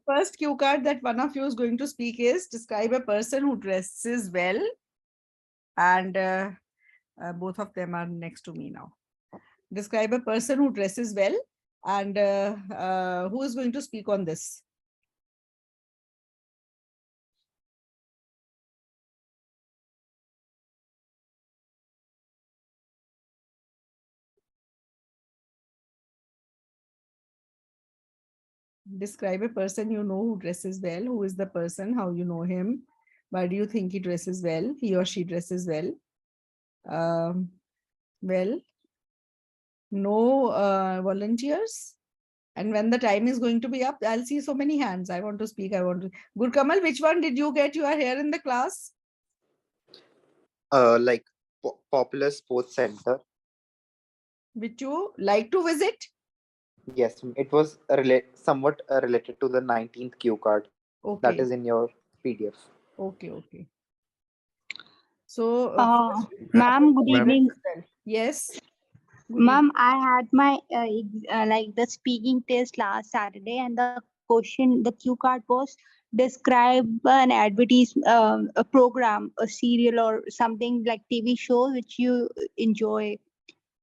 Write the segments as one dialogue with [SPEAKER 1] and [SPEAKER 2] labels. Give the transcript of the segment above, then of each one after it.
[SPEAKER 1] first cue card that one of you is going to speak is describe a person who dresses well. And both of them are next to me now. Describe a person who dresses well. And who is going to speak on this? Describe a person you know who dresses well. Who is the person? How you know him? Why do you think he dresses well? He or she dresses well. Well, no volunteers. And when the time is going to be up, I'll see so many hands. I want to speak. I want to. Gurkamal, which one did you get? You are here in the class.
[SPEAKER 2] Like popular sports center.
[SPEAKER 1] Which you like to visit?
[SPEAKER 2] Yes, it was somewhat related to the 19th cue card that
[SPEAKER 1] Okay.
[SPEAKER 2] is in your PDF.
[SPEAKER 1] Okay. Okay. So,
[SPEAKER 3] Ma'am, good
[SPEAKER 4] Ma'am.
[SPEAKER 3] evening.
[SPEAKER 1] yes. Good
[SPEAKER 3] Ma'am, I had my like the speaking test last Saturday, and the question, the cue card was describe an a program, a serial, or something like TV show which you enjoy.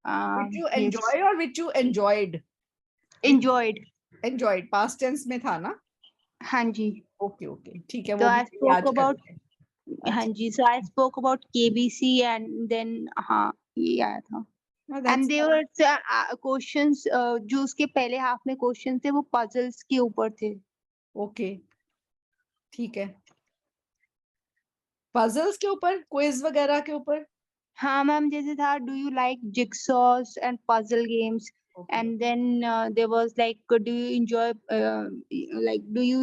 [SPEAKER 1] Which you
[SPEAKER 3] Yes,
[SPEAKER 1] enjoy or which you enjoyed?
[SPEAKER 3] enjoyed.
[SPEAKER 1] Enjoyed. Past tense में था ना?
[SPEAKER 3] हाँ जी.
[SPEAKER 1] Okay. Okay. ठीक है.
[SPEAKER 3] So
[SPEAKER 1] वो
[SPEAKER 3] I
[SPEAKER 1] भी
[SPEAKER 3] spoke
[SPEAKER 1] याद
[SPEAKER 3] about
[SPEAKER 1] करते हैं.
[SPEAKER 3] हाँ
[SPEAKER 1] अच्छा.
[SPEAKER 3] जी. So I spoke about KBC, and then हाँ ये आया था.
[SPEAKER 1] No, that's
[SPEAKER 3] And there were questions जो उसके पहले हाफ में क्वेश्चन थे वो पजल्स के ऊपर थे.
[SPEAKER 1] okay. ठीक है. Puzzles के ऊपर, quiz वगैरह के ऊपर.
[SPEAKER 3] हाँ मैम, जैसे था do you like jigsaws and puzzle games,
[SPEAKER 1] Okay.
[SPEAKER 3] and then there was like do you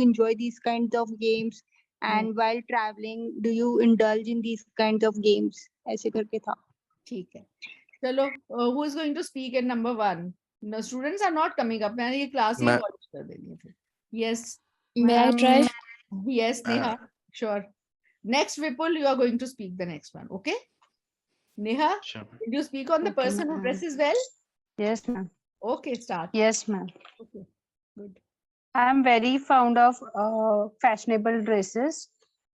[SPEAKER 3] enjoy these kinds of games, and while traveling do you indulge in these kinds of games, ऐसे करके था.
[SPEAKER 1] ठीक है. चलो, who is going to speak in number 1? The students are not coming up. मैंने ये class ही
[SPEAKER 4] Ma-
[SPEAKER 1] abolish कर देनी है फिर. Yes.
[SPEAKER 5] May I try?
[SPEAKER 1] Yes, Neha. Sure. Next, Vipul, you are going to speak the next one. Okay. Neha,
[SPEAKER 4] Sure.
[SPEAKER 1] did you speak on the
[SPEAKER 5] Okay,
[SPEAKER 1] person who
[SPEAKER 5] ma'am.
[SPEAKER 1] dresses well?
[SPEAKER 5] Yes, ma'am.
[SPEAKER 1] Okay, start.
[SPEAKER 5] Yes, ma'am.
[SPEAKER 1] Okay, good.
[SPEAKER 5] I am very fond of fashionable dresses.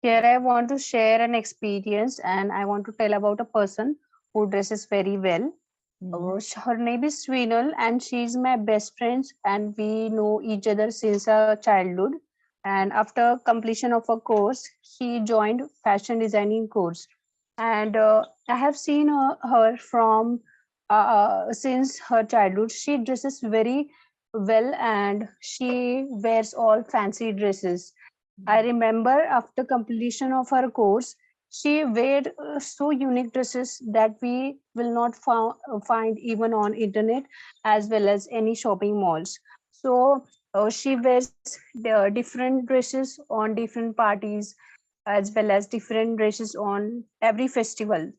[SPEAKER 5] Here I want to share an experience, and I want to tell about a person who dresses very well. Her name is Sweenal, and she's my best friend, and we know each other since our childhood. And after completion of a course, she joined fashion designing course. And I have seen her from since her childhood. She dresses very well, and she wears all fancy dresses. I remember after completion of her course, she wear so unique dresses that we will not find even on internet as well as any shopping malls. So she wears the different dresses on different parties as well as different dresses on every festival.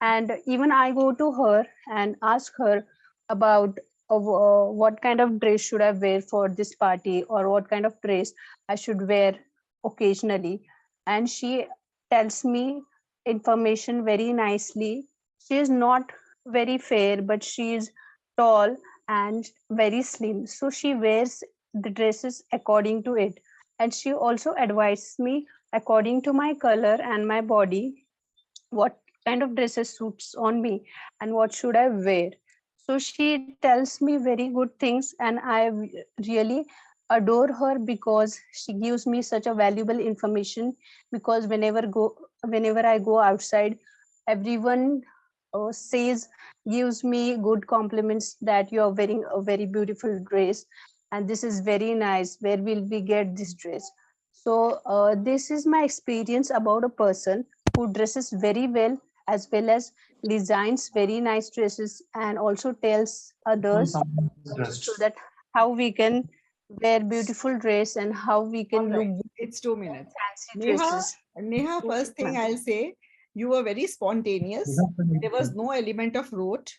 [SPEAKER 5] And even I go to her and ask her about what kind of dress should I wear for this party, or what kind of dress I should wear occasionally. And she tells me information very nicely. She is not very fair, but she is tall and very slim. So she wears the dresses according to it. And she also advises me according to my color and my body what kind of dresses suits on me and what should I wear. So she tells me very good things, and I really adore her because she gives me such a valuable information. Because whenever I go outside, everyone says, gives me good compliments that you are wearing a very beautiful dress, and this is very nice. Where will we get this dress? So this is my experience about a person who dresses very well as designs very nice dresses, and also tells others so that how we can wear beautiful dress and how we can
[SPEAKER 1] All right.
[SPEAKER 5] look
[SPEAKER 1] It's 2 minutes.
[SPEAKER 5] fancy
[SPEAKER 1] Neha,
[SPEAKER 5] dresses.
[SPEAKER 1] Neha, first thing I'll say, you were very spontaneous. There was no element of rote.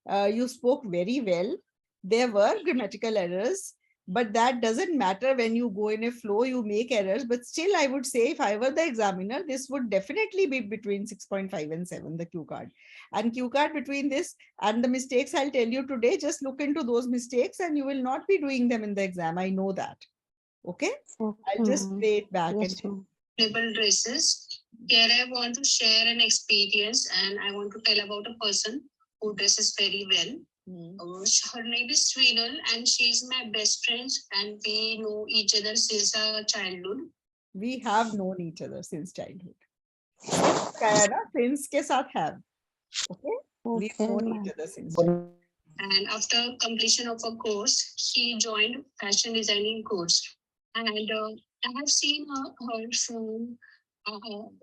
[SPEAKER 1] You spoke very well. There were grammatical errors, but that doesn't matter. When you go in a flow, you make errors. But still, I would say if I were the examiner, this would definitely be between 6.5 and 7, the Q card. And Q card between this and the mistakes I'll tell you today, just look into those mistakes and you will not be doing them in the exam. I know that. Okay, I'll just
[SPEAKER 5] Okay.
[SPEAKER 1] play it back.
[SPEAKER 5] Yes,
[SPEAKER 1] And
[SPEAKER 5] ma'am. Fashionable dresses. Here I want to share an experience and I want to tell about a person who dresses very well. Her name is Sweenal and she's my best friend and we know each other since our childhood.
[SPEAKER 1] we have known each other since childhood. Since kaya na, since ke sath have. Okay, we've
[SPEAKER 5] Okay,
[SPEAKER 1] known
[SPEAKER 5] ma'am.
[SPEAKER 1] each other since childhood.
[SPEAKER 5] And after completion of a course, she joined fashion designing course. And I have seen her from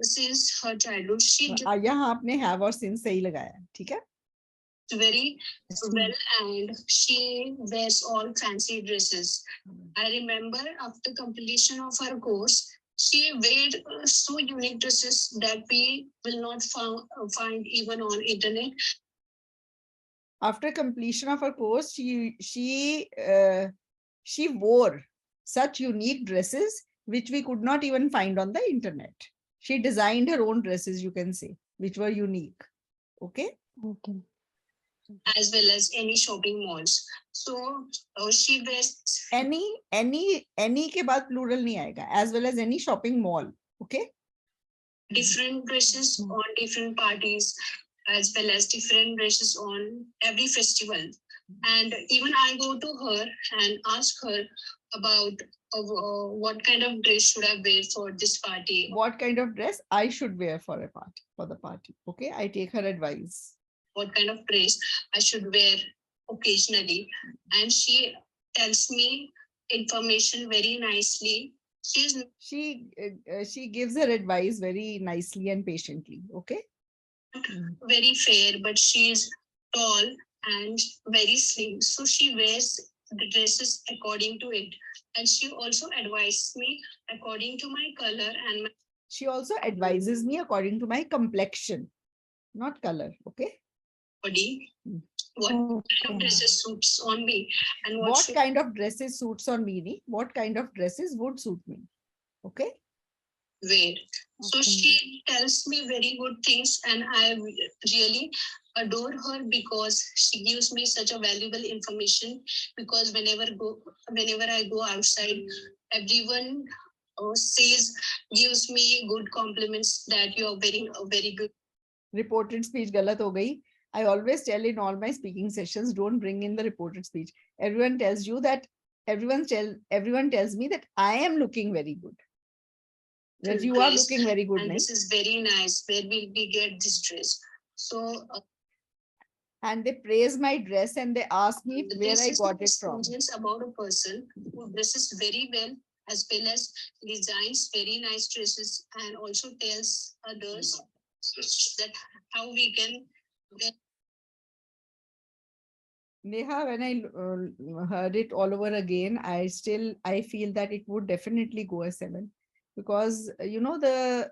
[SPEAKER 5] since her childhood. She
[SPEAKER 1] यहाँ आपने have और since सही लगाया, ठीक है?
[SPEAKER 5] very well and she wears all fancy dresses. I remember after completion of her course, she wear so unique dresses that we will not find even on internet.
[SPEAKER 1] After completion of her course, she wore such unique dresses which we could not even find on the internet. She designed her own dresses, you can say, which were unique. Okay.
[SPEAKER 5] Okay. As well as any shopping malls. So she wears
[SPEAKER 1] any के बाद plural नहीं आएगा. As well as any shopping mall. Okay.
[SPEAKER 5] Different dresses on different parties, as well as different dresses on every festival. And even I go to her and ask her about what kind of dress should I wear for this party.
[SPEAKER 1] What kind of dress I should wear for the party. Okay, I take her advice.
[SPEAKER 5] What kind of dress I should wear occasionally. And she tells me information very nicely.
[SPEAKER 1] She gives her advice very nicely and patiently. Okay.
[SPEAKER 5] Very fair, but she's tall and very slim. So she wears the dresses according to it. And she also advises me according to my color and
[SPEAKER 1] she also advises me according to my complexion, not color. Okay.
[SPEAKER 5] Body. What kind of dresses suits on me and
[SPEAKER 1] what kind of dresses suits on me? What kind of dresses would suit me? Okay.
[SPEAKER 5] Wear. So she tells me very good things and I really adore her because she gives me such a valuable information, because whenever I go outside, everyone gives me good compliments that you are wearing a very good.
[SPEAKER 1] Reported speech galat ho gayi. I always tell in all my speaking sessions, don't bring in the reported speech. Everyone tells you that everyone tells me that I am looking very good. That you are looking very good.
[SPEAKER 5] And this is very nice. Where will we get this dress? So
[SPEAKER 1] and they praise my dress and they ask me where I got it from.
[SPEAKER 5] About a person who dresses very well as designs very nice dresses and also tells others that how we can get.
[SPEAKER 1] Neha, when I heard it all over again, I feel that it would definitely go a 7, because you know the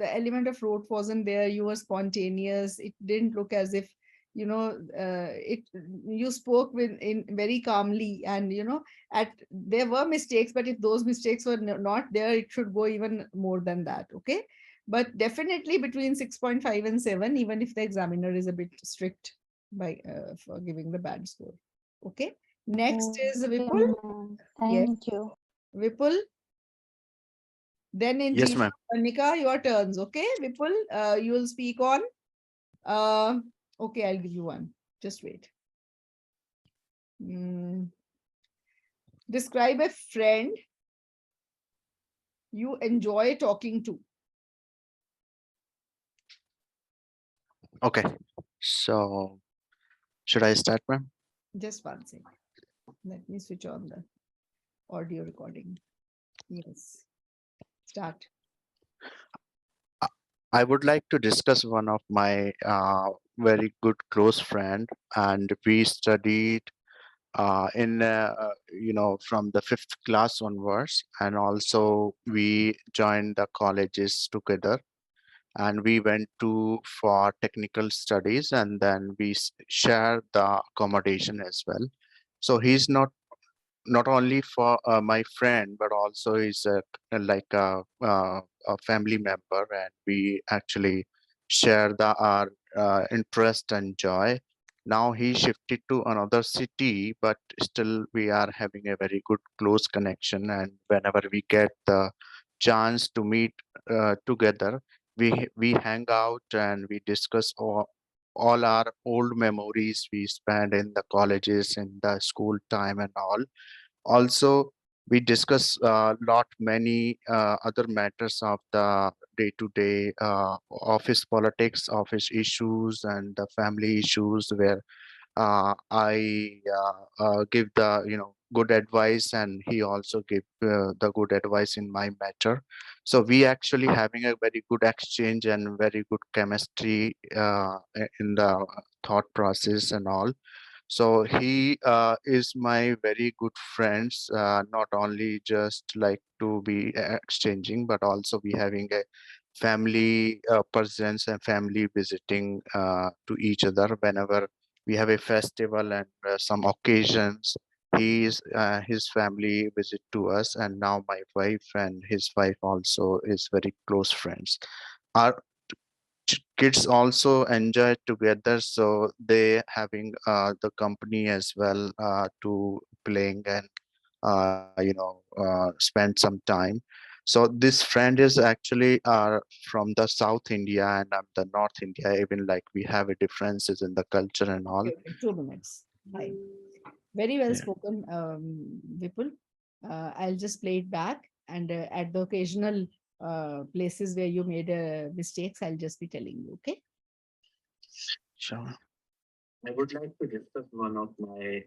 [SPEAKER 1] element of rote wasn't there. You were spontaneous. It didn't look as if you spoke in very calmly, and there were mistakes, but if those mistakes were not there, it should go even more than that. Okay, but definitely between 6.5 and 7, even if the examiner is a bit strict by for giving the bad score. Okay, next is Vipul.
[SPEAKER 3] Thank you.
[SPEAKER 1] Vipul. Then in
[SPEAKER 4] Yes, ma'am.
[SPEAKER 1] Nika, your turns. Okay, Vipul, you will speak on. Okay, I'll give you one. Just wait. Describe a friend you enjoy talking to.
[SPEAKER 4] Okay. So, should I start, ma'am?
[SPEAKER 1] Just one second. Let me switch on the audio recording. Yes. Start.
[SPEAKER 4] I would like to discuss one of my very good close friend, and we studied from the 5th class onwards, and also we joined the colleges together, and we went for technical studies, and then we share the accommodation as well. So he's not only for my friend, but also is a family member, and we actually share our interest and joy Now he shifted to another city, but still we are having a very good close connection. And whenever we get the chance to meet together, we hang out and we discuss all our old memories we spent in the colleges, in the school time and all. Also, we discuss a lot many other matters of the day-to-day office politics, office issues, and the family issues where I give the good advice, and he also give the good advice in my matter. So we actually having a very good exchange and very good chemistry in the thought process and all. So he is my very good friends, not only just like to be exchanging, but also be having a family presence and family visiting to each other whenever we have a festival and some occasions. His family visit to us, and now my wife and his wife also is very close friends. Our kids also enjoy together, so they having the company as well to playing and spend some time. So this friend is actually from the South India, and I'm the North India. Even like we have a differences in the culture and all.
[SPEAKER 1] Okay, okay, 2 minutes. Fine. Very well
[SPEAKER 4] Yeah.
[SPEAKER 1] spoken, Vipul. I'll just play it back, and at the occasional places where you made mistakes, I'll just be telling you. Okay.
[SPEAKER 4] Sure.
[SPEAKER 6] I would like to discuss one of my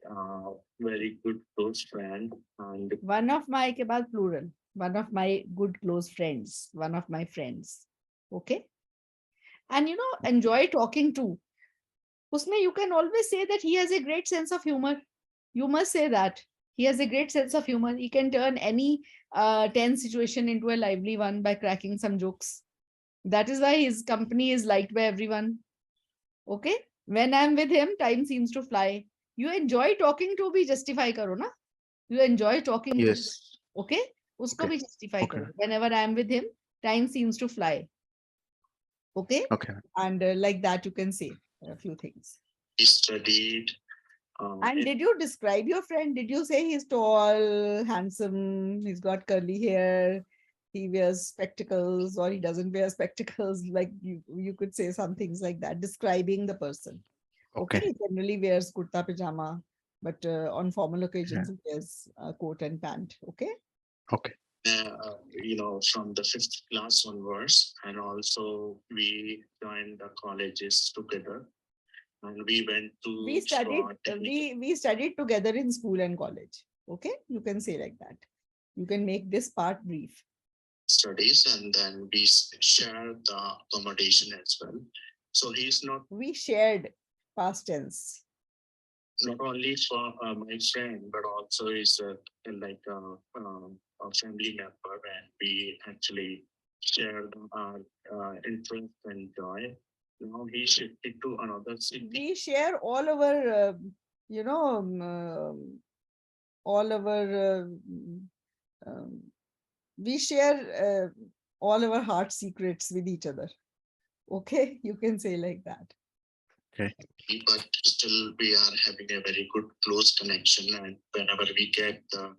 [SPEAKER 6] very good close friend and
[SPEAKER 1] One of my के बाद plural. One of my good close friends. One of my friends. Okay. And enjoy talking to. Usme you can always say that he has a great sense of humor. You must say that. He has a great sense of humor. He can turn any tense situation into a lively one by cracking some jokes. That is why his company is liked by everyone. Okay. When I'm with him, time seems to fly. You enjoy talking to bhi justify karo na. You enjoy talking to.
[SPEAKER 4] Yes.
[SPEAKER 1] Okay. Usko
[SPEAKER 4] Okay.
[SPEAKER 1] bhi justify
[SPEAKER 4] Okay.
[SPEAKER 1] karo. Whenever I'm with him, time seems to fly. Okay.
[SPEAKER 4] Okay.
[SPEAKER 1] And like that, you can say a few things.
[SPEAKER 6] he studied.
[SPEAKER 1] And did you describe your friend? Did you say he's tall, handsome, he's got curly hair, he wears spectacles, or he doesn't wear spectacles? Like you could say some things like that, describing the person. Okay,
[SPEAKER 4] Okay.
[SPEAKER 1] he generally wears kurta pajama, but on formal occasions,
[SPEAKER 4] Yeah.
[SPEAKER 1] he wears a coat and pant. Okay.
[SPEAKER 4] Okay.
[SPEAKER 6] From the fifth class onwards, and also we joined the colleges together, and we went to
[SPEAKER 1] We studied,
[SPEAKER 6] technical
[SPEAKER 1] we studied together in school and college. Okay, you can say like that. You can make this part brief.
[SPEAKER 6] studies, and then we share the accommodation as well. So he's not
[SPEAKER 1] We shared past tense.
[SPEAKER 6] not only for my friend, but also is like a family member, and we actually share our interest and joy. Now he shifted to another city.
[SPEAKER 1] We share all our, you know, all our, we share all our heart secrets with each other. Okay, you can say like that.
[SPEAKER 4] Okay.
[SPEAKER 6] But still we are having a very good close connection, and whenever we get the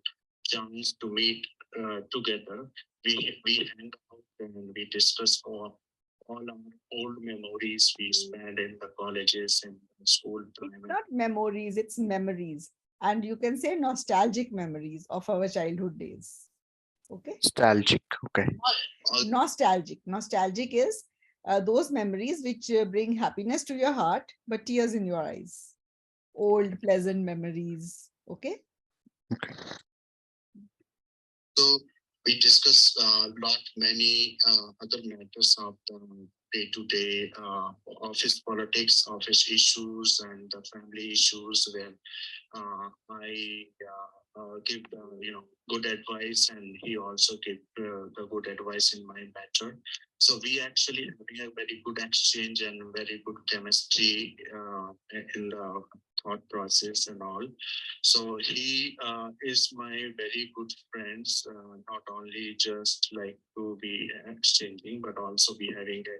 [SPEAKER 6] chance to meet together, we hang out and we discuss all our old memories we spent in the colleges and school time.
[SPEAKER 1] It's not memories, it's memories. And you can say nostalgic memories of our childhood days. Okay.
[SPEAKER 4] Nostalgic. Okay.
[SPEAKER 1] Nostalgic. Nostalgic is those memories which bring happiness to your heart, but tears in your eyes. Old, pleasant memories. Okay.
[SPEAKER 4] Okay.
[SPEAKER 6] So we discuss a lot many other matters of the day-to-day office politics, office issues, and the family issues where I give good advice, and he also give the good advice in my matter. So we actually having a very good exchange and very good chemistry in the thought process and all. So he is my very good friends, not only just like to be exchanging, but also be having a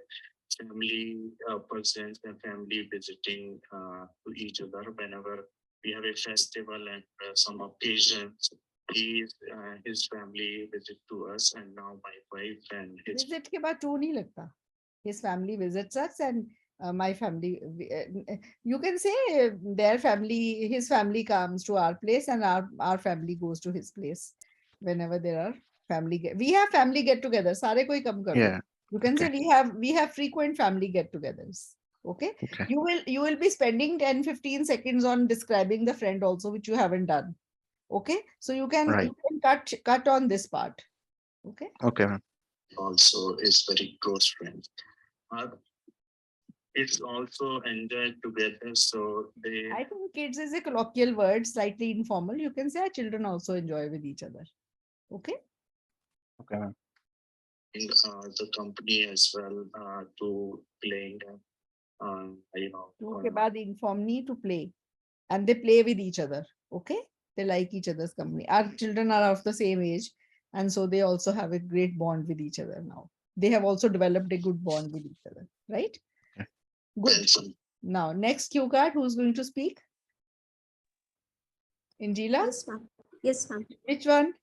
[SPEAKER 6] family presence and family visiting to each other whenever we have a festival and some occasions. His family visit to us, and now my wife and his
[SPEAKER 1] Visit के बाद to नहीं लगता. His family visits us and my family. You can say their family, his family comes to our place and our family goes to his place whenever there are we have family get-togethers. सारे कोई कम कर लो.
[SPEAKER 4] Yeah.
[SPEAKER 1] You can say
[SPEAKER 4] Okay.
[SPEAKER 1] we have frequent family get-togethers. Okay.
[SPEAKER 4] Okay.
[SPEAKER 1] You will be spending 10-15 seconds on describing the friend also, which you haven't done. Okay. So you can
[SPEAKER 4] Right.
[SPEAKER 1] cut on this part. Okay.
[SPEAKER 4] Okay, ma'am.
[SPEAKER 6] also is very close friend. It's also enjoyed together, so they.
[SPEAKER 1] I think kids is a colloquial word, slightly informal. You can say our children also enjoy with each other. Okay.
[SPEAKER 4] Okay, ma'am.
[SPEAKER 6] The company as well to playing,
[SPEAKER 1] Okay, बाद inform me to play, and they play with each other. Okay, they like each other's company. Our children are of the same age, and so they also have a great bond with each other now. They have also developed a good bond with each other, right?
[SPEAKER 4] Okay.
[SPEAKER 1] Good. Now, next cue card, who's going to speak? Angela?
[SPEAKER 7] Yes, ma'am. Yes, ma'am.
[SPEAKER 1] Which one?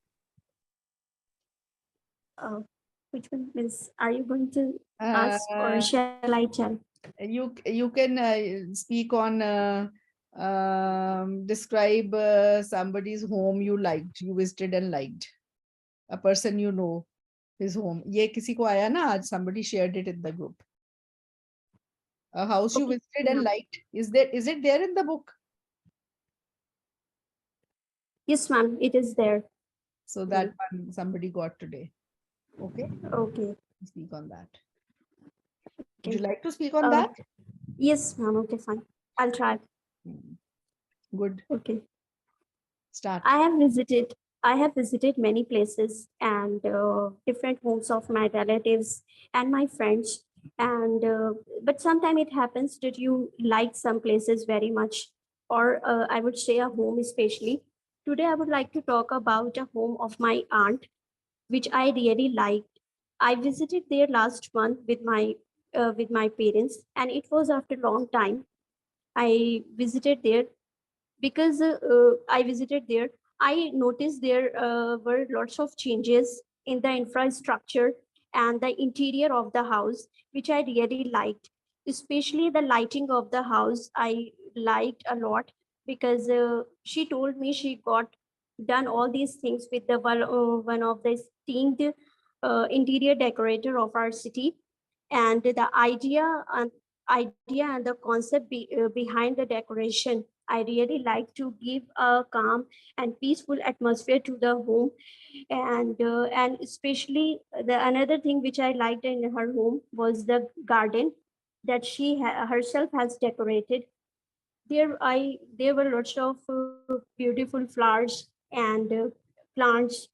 [SPEAKER 7] Which one is? Are you going to ask or shall I tell?
[SPEAKER 1] You can speak on describe somebody's home you liked, you visited and liked. A person you know, his home. ये किसी को आया ना आज, somebody shared it in the group. A house you
[SPEAKER 7] Okay,
[SPEAKER 1] visited and liked. Is it there in the book?
[SPEAKER 7] Yes, ma'am. It is there.
[SPEAKER 1] So that one somebody got today. Okay.
[SPEAKER 7] Okay.
[SPEAKER 1] Speak on that. Would
[SPEAKER 7] Okay.
[SPEAKER 1] you like to speak on that?
[SPEAKER 7] Yes, ma'am. Okay, fine. I'll try.
[SPEAKER 1] Good.
[SPEAKER 7] Okay.
[SPEAKER 1] Start.
[SPEAKER 7] I have visited many places and different homes of my relatives and my friends. And but sometimes it happens that you like some places very much, or I would say a home especially. Today, I would like to talk about a home of my aunt, which I really liked. I visited there last month with my parents, and it was after a long time. I visited there because I visited there, I noticed there were lots of changes in the infrastructure and the interior of the house, which I really liked. Especially the lighting of the house, I liked a lot because she told me she got done all these things with the one of the esteemed interior decorator of our city, and the idea and the concept behind the decoration, I really like to give a calm and peaceful atmosphere to the home, and especially the another thing which I liked in her home was the garden that she herself has decorated. There were lots of beautiful flowers and plants.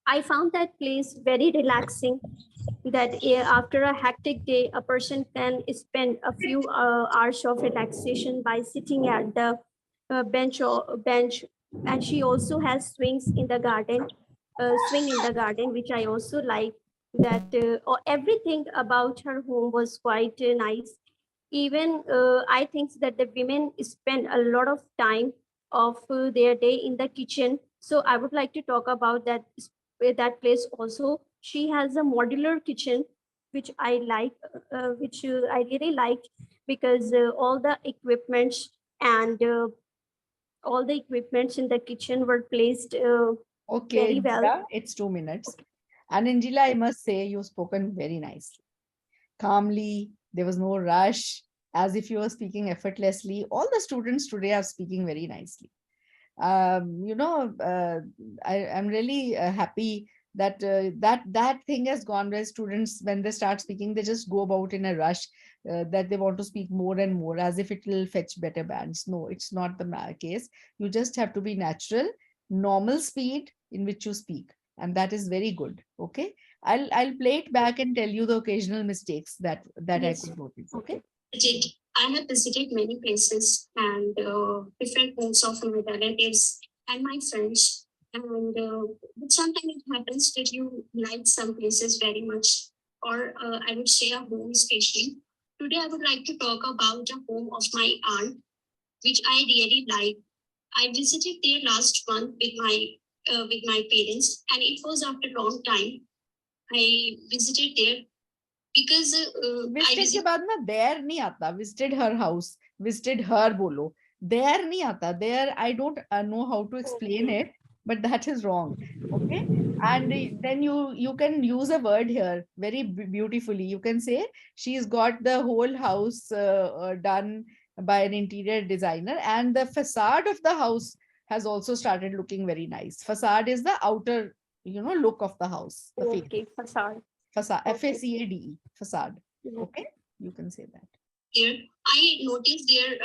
[SPEAKER 7] I found that place very relaxing, that after a hectic day, a person can spend a few hours of relaxation by sitting at the bench. And she also has swing in the garden, which I also like. That everything about her home was quite nice. Even I think that the women spend a lot of time of their day in the kitchen. So I would like to talk about that place also. She has a modular kitchen, which I like, which I really liked, because all the equipments in the kitchen were placed
[SPEAKER 1] Okay,
[SPEAKER 7] very well.
[SPEAKER 1] Angela, it's 2 minutes. And Angela, I must say, you've spoken very nicely. Calmly, there was no rush, as if you were speaking effortlessly. All the students today are speaking very nicely. I'm really happy that that thing has gone, where students, when they start speaking, they just go about in a rush, that they want to speak more and more, as if it will fetch better bands. No, it's not the case. You just have to be natural, normal speed in which you speak, and that is very good. Okay, I'll play it back and tell you the occasional mistakes that
[SPEAKER 7] Yes.
[SPEAKER 1] I could notice. Okay.
[SPEAKER 7] I have visited many places and different homes of my relatives and my friends. And but sometimes it happens that you like some places very much, or I would say a home especially. Today, I would like to talk about the home of my aunt, which I really like. I visited there last month with my parents, and it was after a long time. I visited there because I
[SPEAKER 1] Visited के बाद ना there नहीं आता. Visited her house. Visited her बोलो. There नहीं आता. There I don't know how to explain it, but that is wrong. Okay. And then you can use a word here very beautifully. You can say she's got the whole house done by an interior designer, and the facade of the house has also started looking very nice. Facade is the outer, look of the house. The face.
[SPEAKER 7] okay, facade.
[SPEAKER 1] Facade.
[SPEAKER 7] Okay.
[SPEAKER 1] F-A-C-A-D-E. Facade.
[SPEAKER 7] Mhm.
[SPEAKER 1] Okay, you can say that.
[SPEAKER 7] Here, I noticed there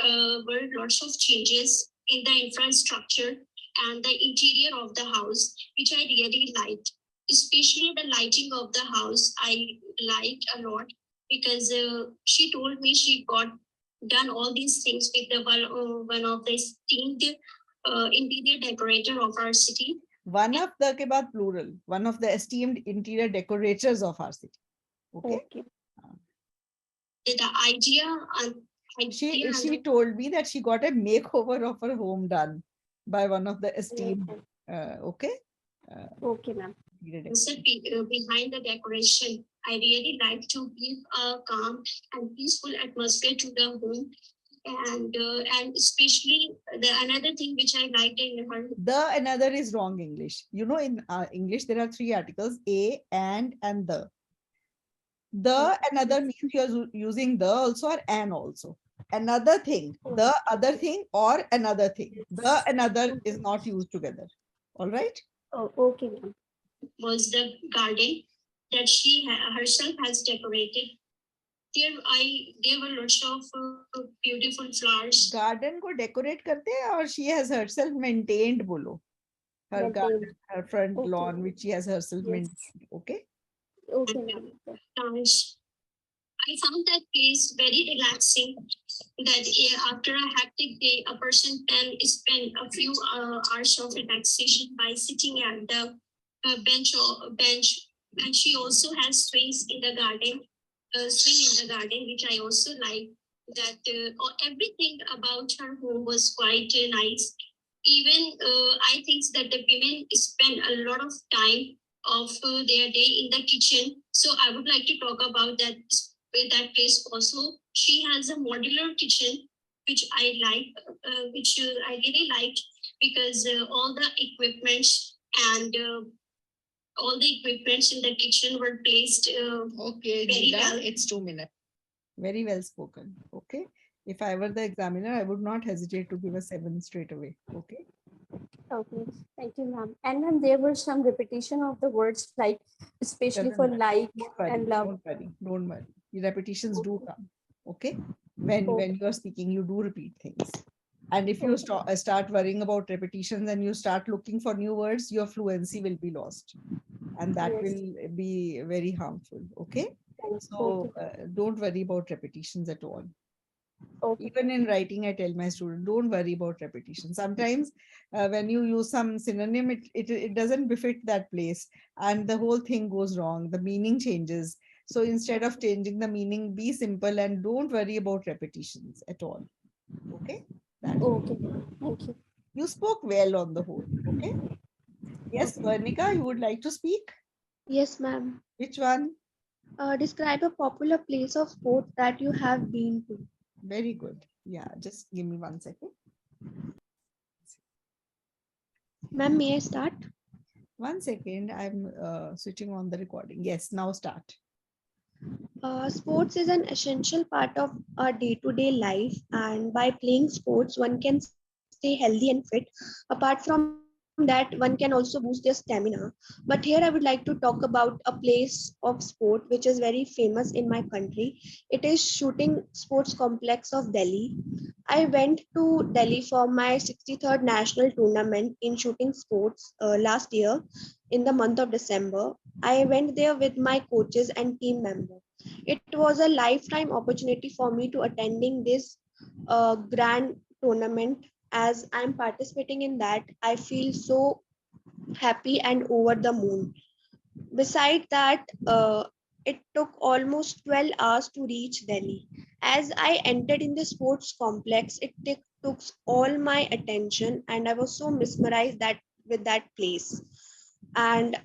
[SPEAKER 7] were lots of changes in the infrastructure and the interior of the house, which I really liked. Especially the lighting of the house, I liked a lot because she told me she got done all these things with the one of the esteemed interior decorator of our city.
[SPEAKER 1] One of the ke baad plural. One of the esteemed interior decorators of our city. Okay.
[SPEAKER 7] Okay. The idea and
[SPEAKER 1] She told me that she got a makeover of her home done by one of the esteemed. Okay.
[SPEAKER 7] Okay, ma'am. Behind the decoration, I really like to give a calm and peaceful atmosphere to the home, and especially the another thing which I liked in her.
[SPEAKER 1] The another is wrong English. In English there are three articles: a, and the. The another means you're using the also or an also. Another thing, the other thing, or another thing. The another is not used together. All right.
[SPEAKER 7] Oh, okay, ma'am. Was the garden that she herself has decorated. There were lots of beautiful flowers.
[SPEAKER 1] Garden को decorate करते हैं or she has herself maintained बोलो. Her garden, her front lawn, which she has herself maintained. Okay.
[SPEAKER 7] Okay, ma'am. Nice. I found that place very relaxing. That after a hectic day, a person can spend a few hours of relaxation by sitting at the bench. And she also has swings in the garden, which I also like. That everything about her home was quite nice. Even I think that the women spend a lot of time of their day in the kitchen. So I would like to talk about that place also. She has a modular kitchen, which I like, which I really liked because all the equipments and all the equipments in the kitchen were placed
[SPEAKER 1] Okay,
[SPEAKER 7] very
[SPEAKER 1] Jida,
[SPEAKER 7] well.
[SPEAKER 1] it's 2 minutes. Very well spoken. Okay. If I were the examiner, I would not hesitate to give a 7 straight away. Okay.
[SPEAKER 7] Okay, thank you, ma'am. And then there were some repetition of the words, like especially
[SPEAKER 1] Doesn't
[SPEAKER 7] for
[SPEAKER 1] matter.
[SPEAKER 7] like
[SPEAKER 1] Don't worry,
[SPEAKER 7] and love.
[SPEAKER 1] don't worry, don't worry. The repetitions do come. Okay. When you are speaking, you do repeat things. And if you start worrying about repetitions and you start looking for new words, your fluency will be lost. And that
[SPEAKER 7] Yes.
[SPEAKER 1] will be very harmful. Okay. So don't worry about repetitions at all.
[SPEAKER 7] Okay.
[SPEAKER 1] Even in writing, I tell my students, don't worry about repetition. Sometimes when you use some synonym, it doesn't befit that place and the whole thing goes wrong. The meaning changes. So instead of changing the meaning, be simple and don't worry about repetitions at all. Okay.
[SPEAKER 7] Okay. Thank you.
[SPEAKER 1] You spoke well on the whole. Okay. Yes, Varnika, you would like to speak?
[SPEAKER 8] Yes, ma'am.
[SPEAKER 1] Which one?
[SPEAKER 8] Describe a popular place of sport that you have been to.
[SPEAKER 1] Very good. Yeah, just give me 1 second.
[SPEAKER 8] Ma'am, may I start?
[SPEAKER 1] 1 second. I'm switching on the recording. Yes, now start.
[SPEAKER 8] Sports is an essential part of our day-to-day life, and by playing sports, one can stay healthy and fit. Apart from that, one can also boost their stamina. But here, I would like to talk about a place of sport which is very famous in my country. It is Shooting Sports Complex of Delhi. I went to Delhi for my 63rd national tournament in shooting sports last year in the month of December. I went there with my coaches and team members. It was a lifetime opportunity for me to attending this grand tournament. As I'm participating in that, I feel so happy and over the moon. Beside that, it took almost 12 hours to reach Delhi. As I entered in the sports complex, took all my attention, and I was so mesmerized that with that place. And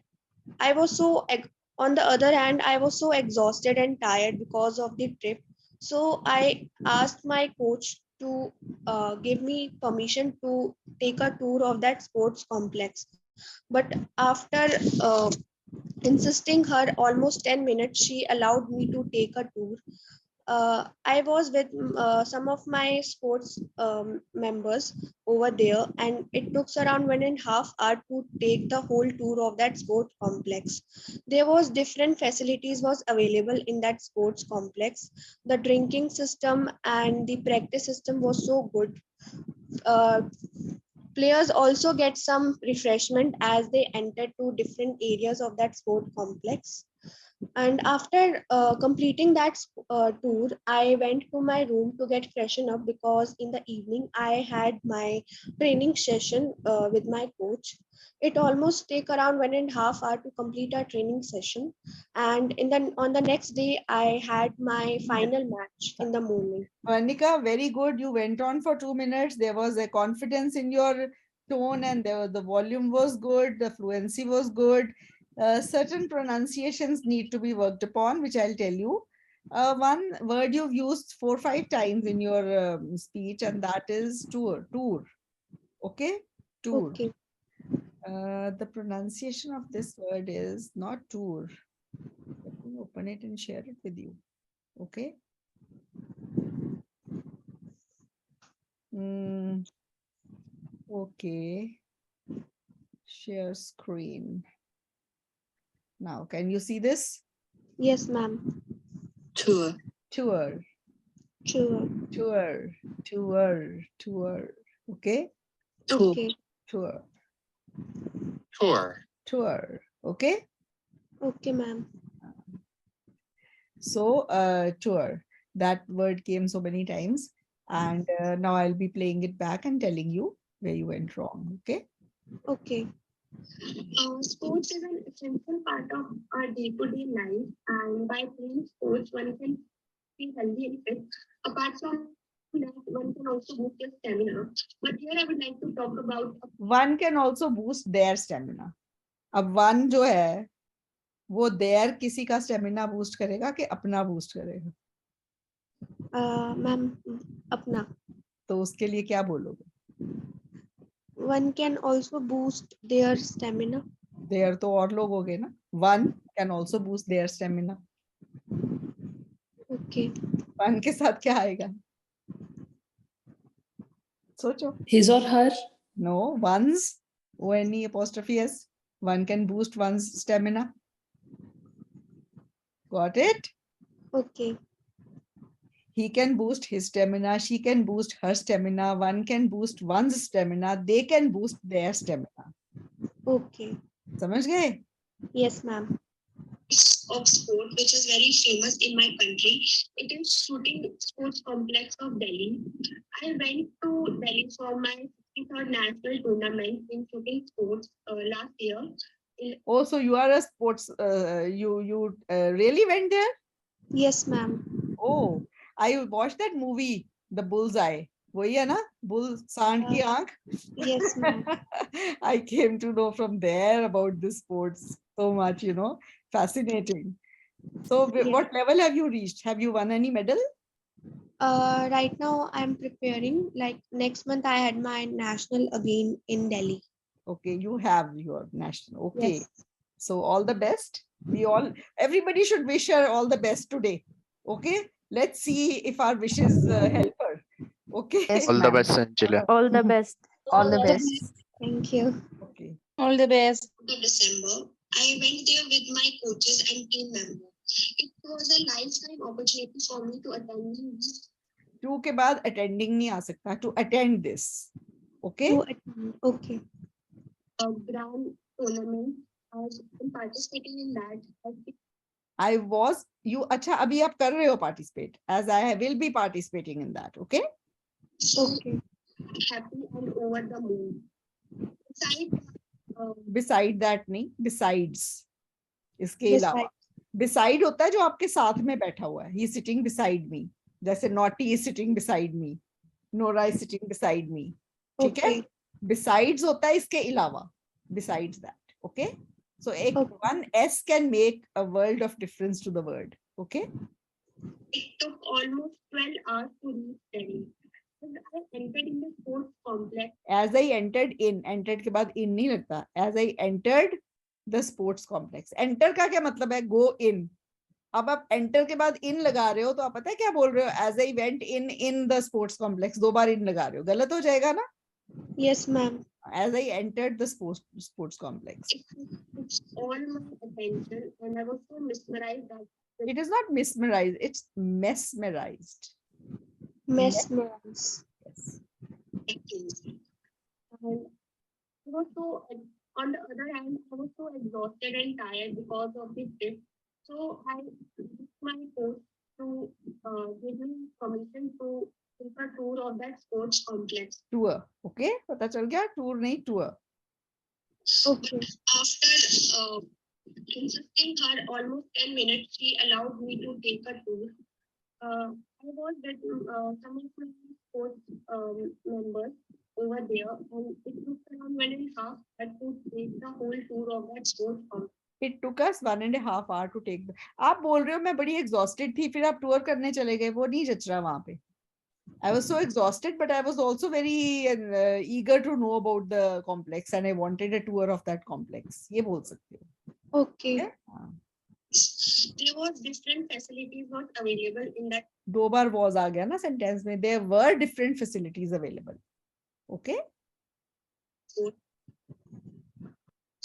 [SPEAKER 8] I was on the other hand, I was so exhausted and tired because of the trip. So I asked my coach to give me permission to take a tour of that sports complex. But after uh, insisting her almost 10 minutes, she allowed me to take a tour. I was with some of my sports members over there, and it took around 1.5 hours to take the whole tour of that sports complex. There was different facilities was available in that sports complex. The drinking system and the practice system was so good. Uh, Players also get some refreshment as they enter to different areas of that sport complex. And after completing that tour, I went to my room to get freshen up because in the evening I had my training session with my coach. It almost take around 1.5 hours to complete our training session, and on the next day I had my final match in the morning.
[SPEAKER 1] Monica, very good. You went on for 2 minutes. There was a confidence in your tone, and the volume was good. The fluency was good. Certain pronunciations need to be worked upon, which I'll tell you. One word you've used 4 or 5 times in your speech, and that is tour. Tour. Okay? Tour.
[SPEAKER 8] Okay.
[SPEAKER 1] The pronunciation of this word is not tour. Let me open it and share it with you. Okay? Okay. Share screen. Now, can you see this?
[SPEAKER 8] Yes, ma'am.
[SPEAKER 1] Tour. Tour.
[SPEAKER 8] Sure.
[SPEAKER 1] Tour. Tour. Tour. Okay?
[SPEAKER 8] Okay.
[SPEAKER 1] Tour.
[SPEAKER 6] Tour.
[SPEAKER 1] Tour. Okay?
[SPEAKER 8] Okay, ma'am.
[SPEAKER 1] So, tour. That word came so many times. And now I'll be playing it back and telling you where you went wrong. Okay?
[SPEAKER 8] Okay.
[SPEAKER 7] Sports is an essential part of our day-to-day life, and by playing sports, one can be healthy and fit. Apart from that, one can also boost their stamina. But here I would like to talk about
[SPEAKER 1] One can also boost their stamina. अब one जो है वो their किसी का stamina boost करेगा कि अपना boost करेगा?
[SPEAKER 8] Ma'am, apna.
[SPEAKER 1] तो उसके लिए क्या बोलोगे?
[SPEAKER 8] One can also boost their stamina.
[SPEAKER 1] There तो और लोग हो गए ना. One can also boost their stamina.
[SPEAKER 8] Okay.
[SPEAKER 1] One के साथ क्या आएगा? सोचो.
[SPEAKER 9] His or her.
[SPEAKER 1] No, one's. O-N-E apostrophe S. One can boost one's stamina. Got it?
[SPEAKER 8] Okay.
[SPEAKER 1] He can boost his stamina. She can boost her stamina. One can boost one's stamina. They can boost their stamina.
[SPEAKER 8] Okay.
[SPEAKER 1] समझ गए?
[SPEAKER 8] Yes, ma'am.
[SPEAKER 7] of sport, which is very famous in my country. It is shooting sports complex of Delhi. I went to Delhi for my 63rd national tournament in shooting sports last year.
[SPEAKER 1] Oh, so you are a sports. You really went there?
[SPEAKER 8] Yes, ma'am.
[SPEAKER 1] Oh, I watched that movie, The Bullseye. वही है ना? Bull सांड की आंख.
[SPEAKER 8] Yes, ma'am.
[SPEAKER 1] I came to know from there about this sports so much, fascinating. So
[SPEAKER 8] Yes.
[SPEAKER 1] what level have you reached? Have you won any medal?
[SPEAKER 8] Right now I'm preparing. Like next month, I had my national again in Delhi.
[SPEAKER 1] Okay, you have your national. Okay.
[SPEAKER 8] Yes.
[SPEAKER 1] So all the best. Everybody should wish her all the best today. Okay. Let's see if our wishes help her. Okay.
[SPEAKER 5] Yes,
[SPEAKER 4] All the
[SPEAKER 5] ma'am.
[SPEAKER 4] best, Angela.
[SPEAKER 5] All the best. All the best.
[SPEAKER 8] Thank you.
[SPEAKER 1] Okay.
[SPEAKER 9] All the best.
[SPEAKER 7] December, I went there with my coaches and team members. It was a lifetime opportunity for me to attend this.
[SPEAKER 1] Two के बाद attending नहीं आ सकता. To attend this. Okay.
[SPEAKER 8] To attend. Okay.
[SPEAKER 7] A grand tournament. I was participating in that.
[SPEAKER 1] I was you. अच्छा अभी आप कर रहे हो participate as I will be participating in that. Okay.
[SPEAKER 8] Okay.
[SPEAKER 7] Happy and over the moon.
[SPEAKER 1] Beside that नहीं. Besides. इसके अलावा. Beside होता है जो आपके साथ में बैठा हुआ है. He is sitting beside me. जैसे Naughty is sitting beside me. Nora is sitting beside me. ठीक है?
[SPEAKER 8] Okay.
[SPEAKER 1] Besides होता है इसके अलावा. Besides that. Okay? So एक
[SPEAKER 8] Okay.
[SPEAKER 1] one S can make a world of difference to the word. Okay?
[SPEAKER 7] It took almost 12 hours to reach Delhi. And I entered in the sports complex.
[SPEAKER 1] As I entered in, entered के बाद in नहीं लगता. As I entered the sports complex. Enter का क्या मतलब है? Go in. अब आप enter के बाद in लगा रहे हो तो आप पता है क्या बोल रहे हो? As I went in the sports complex. 2 bar in लगा रहे हो. गलत हो जाएगा ना?
[SPEAKER 8] Yes, ma'am.
[SPEAKER 1] As I entered the sports complex.
[SPEAKER 7] It's all my attention, and I was so mesmerized that
[SPEAKER 1] It is not mesmerized. It's mesmerized.
[SPEAKER 8] Mesmerized.
[SPEAKER 1] Yes.
[SPEAKER 7] and I was so, on the other hand, I was so exhausted and tired because of the trip. So I asked my coach to give me permission to take a tour of that sports complex.
[SPEAKER 1] Tour. Okay? पता चल गया? Tour नहीं, tour.
[SPEAKER 8] Okay.
[SPEAKER 7] After insisting her almost 10 minutes, she allowed me to take a tour. I was with some of my sports members over there, and it took around 1.5 hours to take the whole tour of that sports complex.
[SPEAKER 1] It took us 1.5 hours to take. आप बोल रहे हो मैं बड़ी exhausted थी, फिर आप tour करने चले गए, वो नहीं जच रहा वहाँ पे. I was so exhausted, but I was also very eager to know about the complex, and I wanted a tour of that complex. ये बोल सकते हो.
[SPEAKER 8] Okay.
[SPEAKER 1] हाँ.
[SPEAKER 7] There was different facilities not available in that
[SPEAKER 1] 2 bar was आ गया ना sentence में. There were different facilities available. Okay.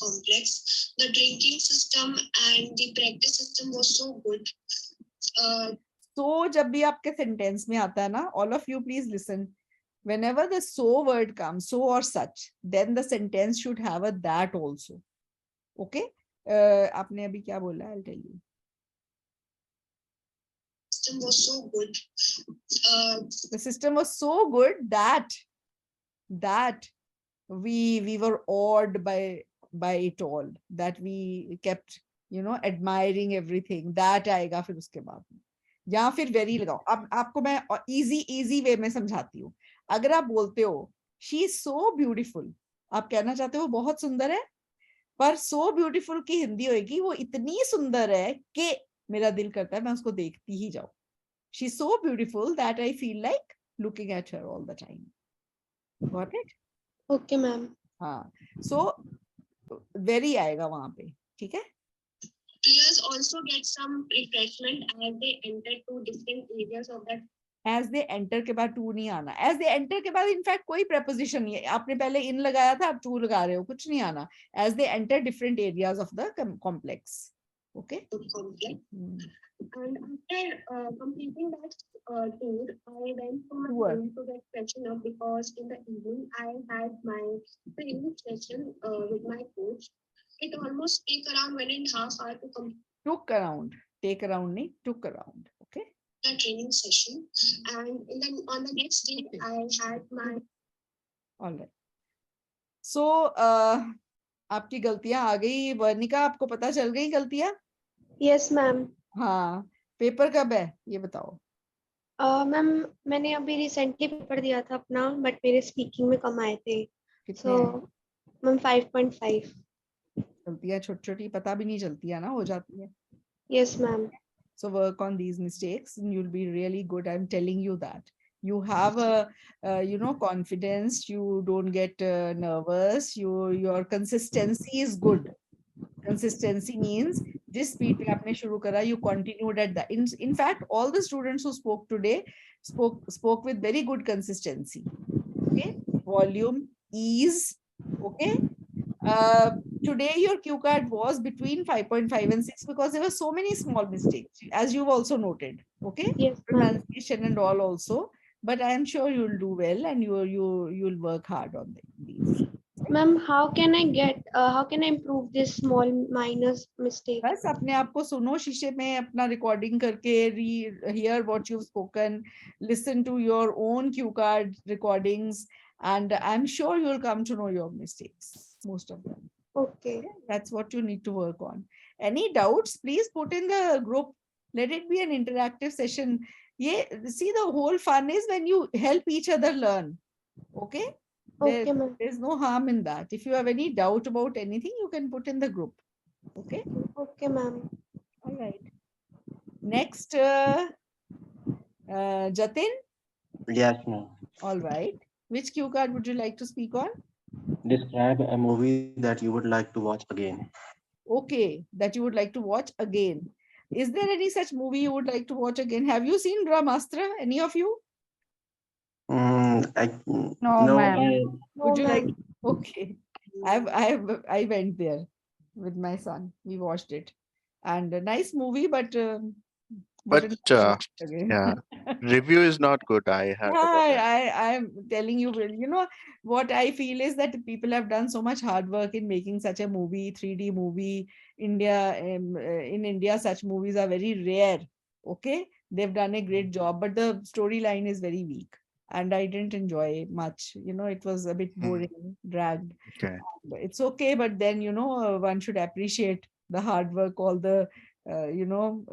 [SPEAKER 7] complex. The drinking system and the practice system was so good.
[SPEAKER 1] So जब भी आपके sentence में आता है ना, all of you please listen. Whenever the so word comes, so or such, then the sentence should have a that also. Okay? आपने अभी क्या बोला? I'll tell you.
[SPEAKER 7] System was so good.
[SPEAKER 1] The system was so good that we were awed by it all. That we kept, admiring everything. That आएगा फिर उसके बाद. या फिर very लगाओ. अब आपको मैं easy way में समझाती हूँ. अगर आप बोलते हो she is so beautiful, आप कहना चाहते हो बहुत सुंदर है, पर so beautiful की हिंदी होगी वो इतनी सुंदर है कि मेरा दिल करता है मैं उसको देखती ही जाऊं. She is so beautiful that I feel like looking at her all the time. Got it?
[SPEAKER 8] Okay, ma'am.
[SPEAKER 1] हाँ. So very आएगा वहां पे. ठीक है?
[SPEAKER 7] Players also get some refreshment as they enter to different areas of that.
[SPEAKER 1] As they enter के बाद to नहीं आना. As they enter के बाद in fact कोई preposition नहीं है. आपने पहले in लगाया था, अब to लगा रहे हो, कुछ नहीं आना. As they enter different areas of the complex. Okay?
[SPEAKER 7] Complex. And after completing that tour, I went to my home to get freshened up because in the evening I had my training session with my coach. It almost took around 1.5 hours to complete.
[SPEAKER 1] Took around. Take around नहीं, took around. Okay?
[SPEAKER 7] The training session, and then on the next day I had my.
[SPEAKER 1] All right. So आपकी गलतियां आ गई. वर्णिका, आपको पता चल गई गलतियां?
[SPEAKER 8] Yes, ma'am.
[SPEAKER 1] हाँ. पेपर कब है ये बताओ?
[SPEAKER 8] मैम मैंने अभी रिसेंटली पेपर दिया था अपना, बट मेरे स्पीकिंग में कम आए थे.
[SPEAKER 1] कितने?
[SPEAKER 8] मैम 5.5.
[SPEAKER 1] गलतियां छोटी छोटी पता भी नहीं चलती है ना, हो जाती है.
[SPEAKER 8] Yes, ma'am.
[SPEAKER 1] So work on these mistakes and you'll be really good. I'm telling you that. You have a confidence. You don't get nervous. Your consistency is good. Consistency means this speed पे आपने शुरू करा, you continued at that. In fact, all the students who spoke today spoke with very good consistency. Okay, volume, ease. Okay. Today your Q card was between 5.5 and 6 because there were so many small mistakes, as you've also noted. Okay,
[SPEAKER 8] Yes, ma'am.
[SPEAKER 1] pronunciation and all also. But I am sure you'll do well and you'll work hard on these.
[SPEAKER 8] Ma'am, how can I improve this small minor mistake?
[SPEAKER 1] बस अपने आप को सुनो शीशे में, अपना recording करके hear what you've spoken, listen to your own cue card recordings, and I'm sure you'll come to know your mistakes, most of them.
[SPEAKER 8] Okay.
[SPEAKER 1] That's what you need to work on. Any doubts, please put in the group. Let it be an interactive session. Yeah, see, the whole fun is when you help each other learn. Okay? There,
[SPEAKER 8] Okay, ma'am.
[SPEAKER 1] there's no harm in that. If you have any doubt about anything, you can put in the group. Okay?
[SPEAKER 8] Okay, ma'am.
[SPEAKER 1] All right. Next, Jatin.
[SPEAKER 9] Yes, ma'am.
[SPEAKER 1] All right. Which cue card would you like to speak on?
[SPEAKER 9] Describe a movie that you would like to watch again.
[SPEAKER 1] Okay, that you would like to watch again. Is there any such movie you would like to watch again? Have you seen Brahmastra? Any of you?
[SPEAKER 5] No,
[SPEAKER 9] No,
[SPEAKER 5] ma'am.
[SPEAKER 1] Would
[SPEAKER 8] No,
[SPEAKER 1] you like?
[SPEAKER 8] ma'am.
[SPEAKER 1] Okay, I went there with my son. We watched it, and a nice movie, but
[SPEAKER 4] But
[SPEAKER 1] wouldn't like to watch it again.
[SPEAKER 4] yeah, review is not good. I
[SPEAKER 1] Yeah,
[SPEAKER 4] heard about that.
[SPEAKER 1] I'm telling you, you know, what I feel is that people have done so much hard work in making such a movie, 3D movie. In India, such movies are very rare. Okay, they've done a great job, but the storyline is very weak, and I didn't enjoy much. You know, it was a bit
[SPEAKER 4] Hmm,
[SPEAKER 1] boring, dragged.
[SPEAKER 4] okay.
[SPEAKER 1] It's okay, but then one should appreciate the hard work all the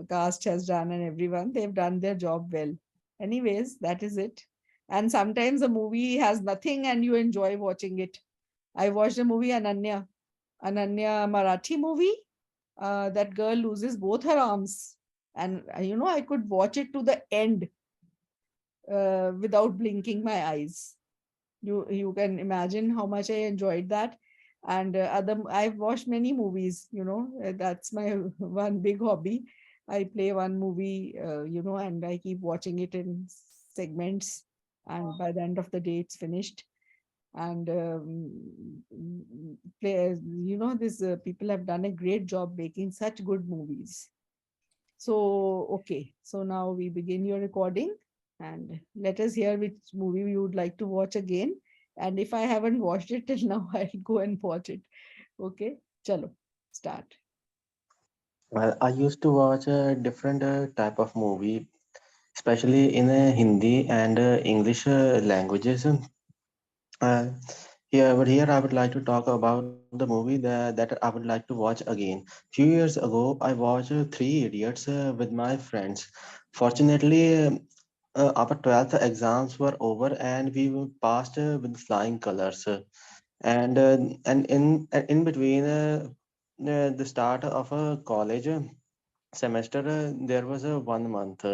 [SPEAKER 1] cast has done, and everyone, they've done their job well. Anyways, that is it. And sometimes a movie has nothing and you enjoy watching it. I watched a movie, Ananya Marathi movie. That girl loses both her arms, and I could watch it to the end without blinking my eyes. You can imagine how much I enjoyed that. And I've watched many movies. That's my one big hobby. I play one movie, and I keep watching it in segments, and by the end of the day it's finished. And these people have done a great job making such good movies. So, okay. So now we begin your recording, and let us hear which movie you would like to watch again. And if I haven't watched it till now, I'll go and watch it. Okay. Chalo, start.
[SPEAKER 9] Well, I used to watch a different type of movie, especially in Hindi and English languages. Uh, here I would like to talk about the movie that I would like to watch again. Few years ago, I watched Three Idiots with my friends. Fortunately, our 12th exams were over and we were passed with flying colors. And in between the start of a college semester, there was a 1 month.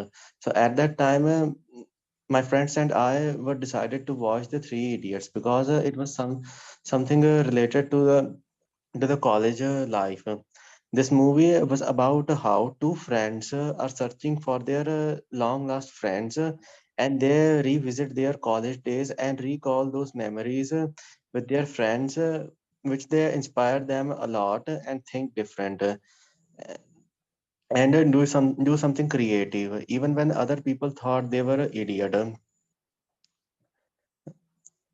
[SPEAKER 9] So at that time, my friends and I were decided to watch the Three Idiots because it was something related to the college life. This movie was about how two friends are searching for their long lost friends, and they revisit their college days and recall those memories with their friends, which they inspire them a lot and think different. And do something creative even when other people thought they were an idiot.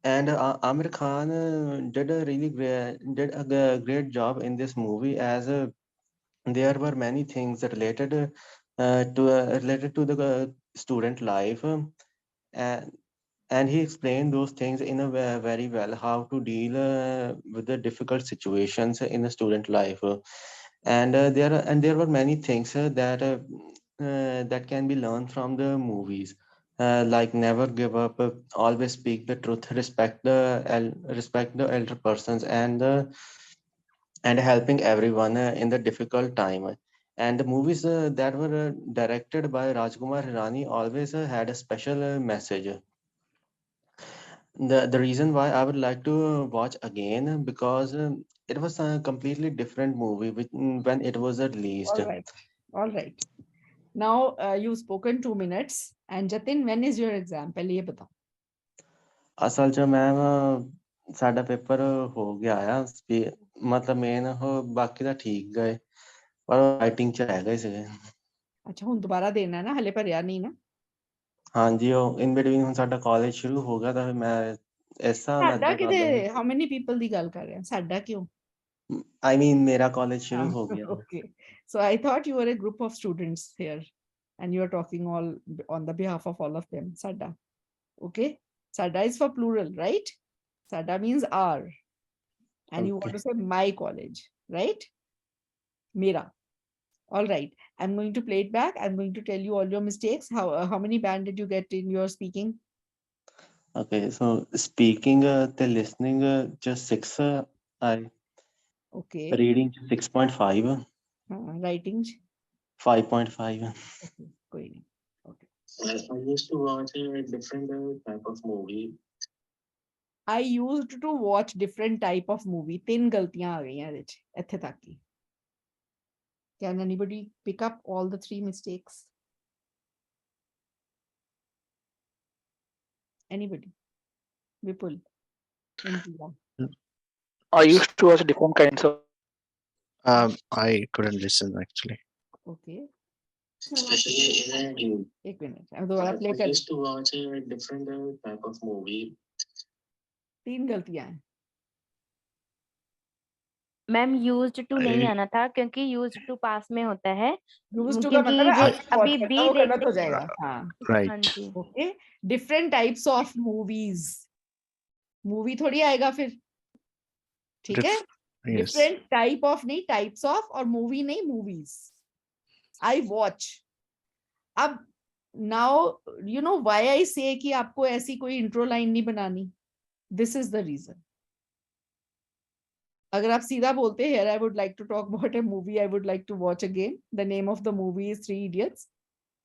[SPEAKER 9] And Amir Khan did a great job in this movie, as there were many things related to the student life, and he explained those things in a very well, how to deal with the difficult situations in the student life. And there were many things that can be learned from the movies, like never give up, always speak the truth, respect the elder persons, and helping everyone in the difficult time. And the movies that were directed by Rajkumar Hirani always had a special message. The reason why I would like to watch again, because it was a completely different movie when it was released.
[SPEAKER 1] All right. All right. Now you've spoken 2 minutes. And Jatin, when is your exam? पहले ये बताओ.
[SPEAKER 9] असल च ma'am साडा paper हो गया आ मतलब main हो बाकी ਤਾਂ ठीक गए पर राइटिंग ਚ ਰਹਿ ਗਏ ਸੀਗੇ.
[SPEAKER 1] अच्छा, ਹੁਣ ਦੁਬਾਰਾ ਦੇਣਾ ਹੈ ਨਾ, ਹਲੇ ਭਰਿਆ ਨਹੀਂ ਨਾ.
[SPEAKER 9] ਹਾਂਜੀ ਉਹ ਇਨ ਬਿਟਵੀਨ ਹੁਣ ਸਾਡਾ ਕਾਲਜ ਸ਼ੁਰੂ ਹੋ ਗਿਆ ਤਾਂ ਫਿਰ ਮੈਂ ਇਸ ਹਿਸਾਬ ਨਾਲ
[SPEAKER 1] ਸਾਡਾ
[SPEAKER 9] ਏਦਾਂ
[SPEAKER 1] ਕਿਤੇ,
[SPEAKER 9] ਕਰਦਾ
[SPEAKER 1] how many people ਦੀ ਗੱਲ ਕਰ ਰਹੇ ਹਾਂ? ਸਾਡਾ ਕਿਉਂ?
[SPEAKER 9] ਆਈ ਮੀਨ ਮੇਰਾ ਕਾਲਜ ਸ਼ੁਰੂ ਹੋ ਗਿਆ.
[SPEAKER 1] Okay. So I thought you were a group of students here and you are talking all on the behalf of all of them. Sada. Okay. Sada is for plural, right? Sada means our. And you want
[SPEAKER 9] Okay.
[SPEAKER 1] to say my college, right? Mera. All right. I'm going to play it back. I'm going to tell you all your mistakes. How many band did you get in your speaking?
[SPEAKER 9] Okay. So speaking, the listening, just six. I
[SPEAKER 1] Okay.
[SPEAKER 9] reading 6.5,
[SPEAKER 1] Writing.
[SPEAKER 9] 5.5.
[SPEAKER 1] Okay. Going. Okay.
[SPEAKER 6] I used to watch a different type of movie.
[SPEAKER 1] I used to watch different type of movie. तीन गलतियां आ गई हैं ਇਹਦੇ 'ਚ, ਇੱਥੇ तक ही. Can anybody pick up all the three mistakes? Anybody? Vipul. Indira.
[SPEAKER 10] I used to watch different kinds of
[SPEAKER 4] I couldn't listen actually.
[SPEAKER 1] Okay.
[SPEAKER 6] Especially in
[SPEAKER 1] एक minute. अब दोबारा play
[SPEAKER 6] I
[SPEAKER 1] कर.
[SPEAKER 6] used to watch a different type of movie.
[SPEAKER 1] तीन गलतियां हैं.
[SPEAKER 11] Ma'am used to नहीं
[SPEAKER 4] I-
[SPEAKER 11] आना था क्योंकि यूज्ड टू पास में होता है
[SPEAKER 1] Used to का
[SPEAKER 11] क्योंकि
[SPEAKER 1] मतलब है
[SPEAKER 11] ये
[SPEAKER 1] अभी watch
[SPEAKER 11] अभी
[SPEAKER 1] करना,
[SPEAKER 11] बी
[SPEAKER 1] वो गलत
[SPEAKER 11] देखते
[SPEAKER 1] हो जाएगा. हाँ.
[SPEAKER 11] हाँ
[SPEAKER 4] Right.
[SPEAKER 11] Ji
[SPEAKER 1] Okay. Different types of movies. Movie थोड़ी आएगा फिर. ठीक है?
[SPEAKER 4] Yes.
[SPEAKER 1] Different type of नहीं, types of, और movie नहीं, movies. I watch. अब now you know why I say कि आपको ऐसी कोई intro line नहीं बनानी. This is the reason. अगर आप सीधा बोलते here I would like to talk about a movie I would like to watch again. The name of the movie is Three Idiots.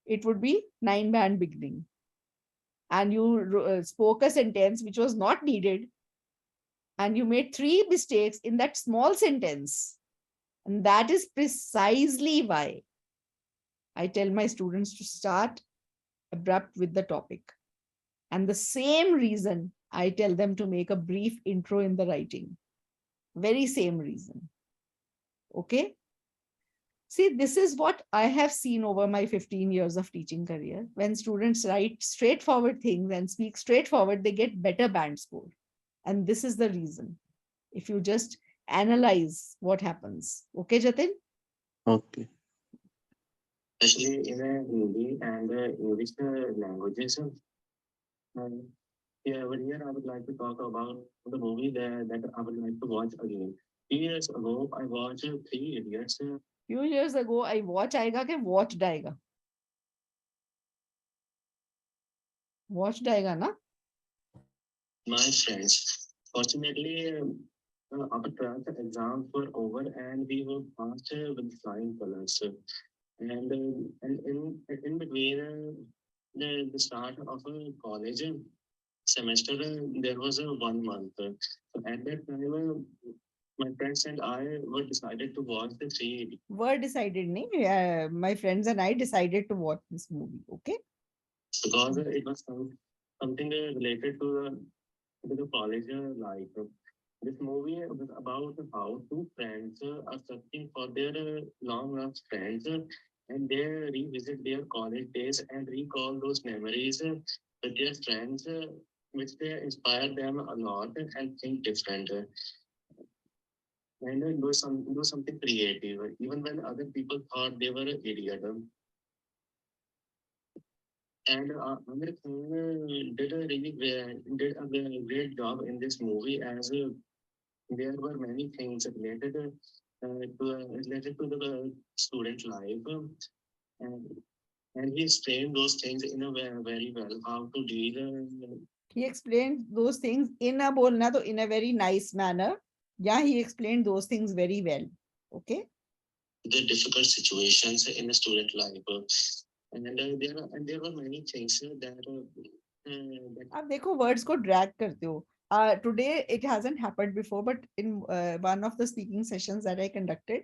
[SPEAKER 1] It would be 9-band beginning. And you spoke a sentence which was not needed. And you made three mistakes in that small sentence. And that is precisely why I tell my students to start abrupt with the topic. And the same reason I tell them to make a brief intro in the writing. Very same reason. Okay. See, this is what I have seen over my 15 years of teaching career. When students write straightforward things and speak straightforward, they get better band score. And this is the reason. If you just analyze what happens. Okay, Jatin?
[SPEAKER 9] Okay.
[SPEAKER 6] Especially in a Hindi and English languages. Yeah, over here I would like to talk about the movie that I would like to watch again. 3 years ago, I watched Three Idiots.
[SPEAKER 1] Few years ago, I watched आएगा. Watched आएगा ना?
[SPEAKER 6] My friends. Fortunately, our 12th exams were over and we were passed with flying colors. And in between the start of a college semester, there was a 1 month. So at that time, my friends and I were decided to watch the three.
[SPEAKER 1] Were decided, nahi. My friends and I decided to watch this movie. Okay.
[SPEAKER 6] Because it was something related to the college life. This movie was about how two friends are searching for their long lost friends and they revisit their college days and recall those memories with their friends, which they inspire them a lot and think different. And do something creative, even when other people thought they were an idiot. And Amir Khan did a great job in this movie as there were many things related to the student life, and he explained those things in a very well how to deal.
[SPEAKER 1] He explained those things in a bolna to in a very nice manner. Yeah, he explained those things very well. Okay.
[SPEAKER 6] The difficult situations in a student life, and there were many things that.
[SPEAKER 1] आप देखो words को drag करते हो. Today it hasn't happened before, but in one of the speaking sessions that I conducted,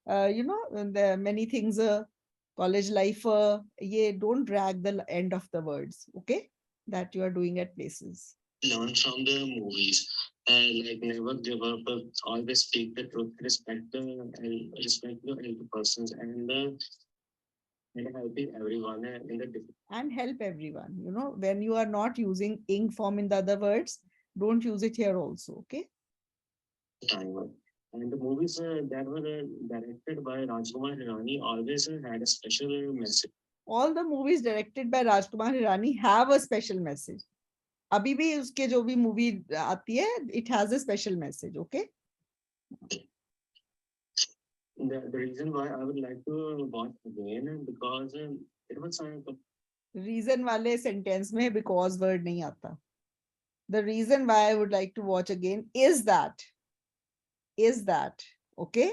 [SPEAKER 1] you know, there are many things. College life, ye don't drag the end of the words. Okay, that you are doing at places.
[SPEAKER 6] Learn from the movies, like never give up, always speak the truth, respect and respect the elder persons, and helping everyone in the
[SPEAKER 1] and help everyone. You know, when you are not using ing form in the other words, don't use it here also. Okay.
[SPEAKER 6] time. And the movies that were directed by Rajkumar Hirani always had a special message.
[SPEAKER 1] All the movies directed by Rajkumar Hirani have a special message. अभी भी उसके जो भी movie आती है, it has a special message. Okay.
[SPEAKER 6] The reason why I would like to watch again because it was
[SPEAKER 1] Reason वाले sentence में because word नहीं आता. The reason why I would like to watch again is that okay,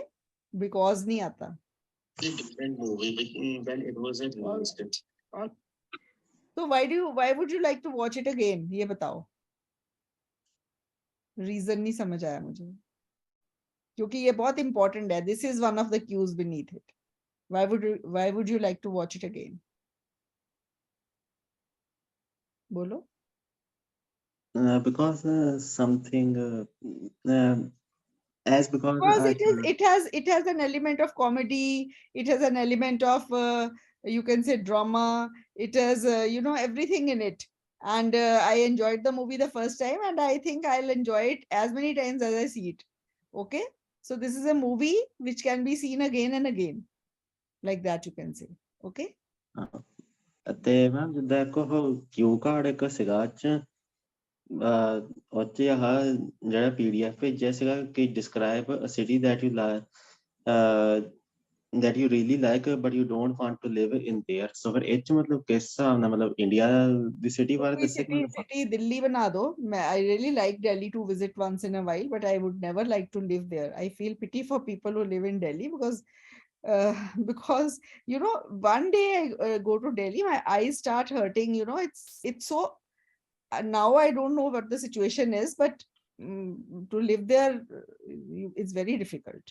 [SPEAKER 1] because नहीं आता.
[SPEAKER 6] different movie when it was released.
[SPEAKER 1] So why would you like to watch it again? ये बताओ. Reason नहीं समझ आया मुझे. क्योंकि ये बहुत important है. This is one of the cues beneath it. Why would you like to watch it again? बोलो.
[SPEAKER 9] Because something as because
[SPEAKER 1] Because it has an element of comedy, it has an element of you can say drama, it has everything in it, and I enjoyed the movie the first time, and I think I'll enjoy it as many times as I see it. Okay, so this is a movie which can be seen again and again, like that you can say. Okay.
[SPEAKER 9] ਤੇ ma'am ਜਿੱਦਾਂ ਇੱਕ ਉਹ ਕਿਊ card ਇੱਕ ਸੀਗਾ ਉਹ 'ਚ ਆਹ ਜਿਹੜਾ PDF ਭੇਜਿਆ ਸੀਗਾ ਕਿ describe a city that that you really like but you don't want to live in there. So ਫਿਰ ਇਹ 'ਚ ਮਤਲਬ ਕਿਸ ਹਿਸਾਬ ਨਾਲ ਮਤਲਬ ਇੰਡੀਆ ਦੀ ਸਿਟੀ ਬਾਰੇ ਦੱਸਿਆ ਕਿ ਮਤਲਬ
[SPEAKER 1] City Delhi बना दो. I really like Delhi to visit once in a while, but I would never like to live there. I feel pity for people who live in Delhi because one day I go to Delhi, my eyes start hurting. It's so now I don't know what the situation is, but to live there, it's very difficult.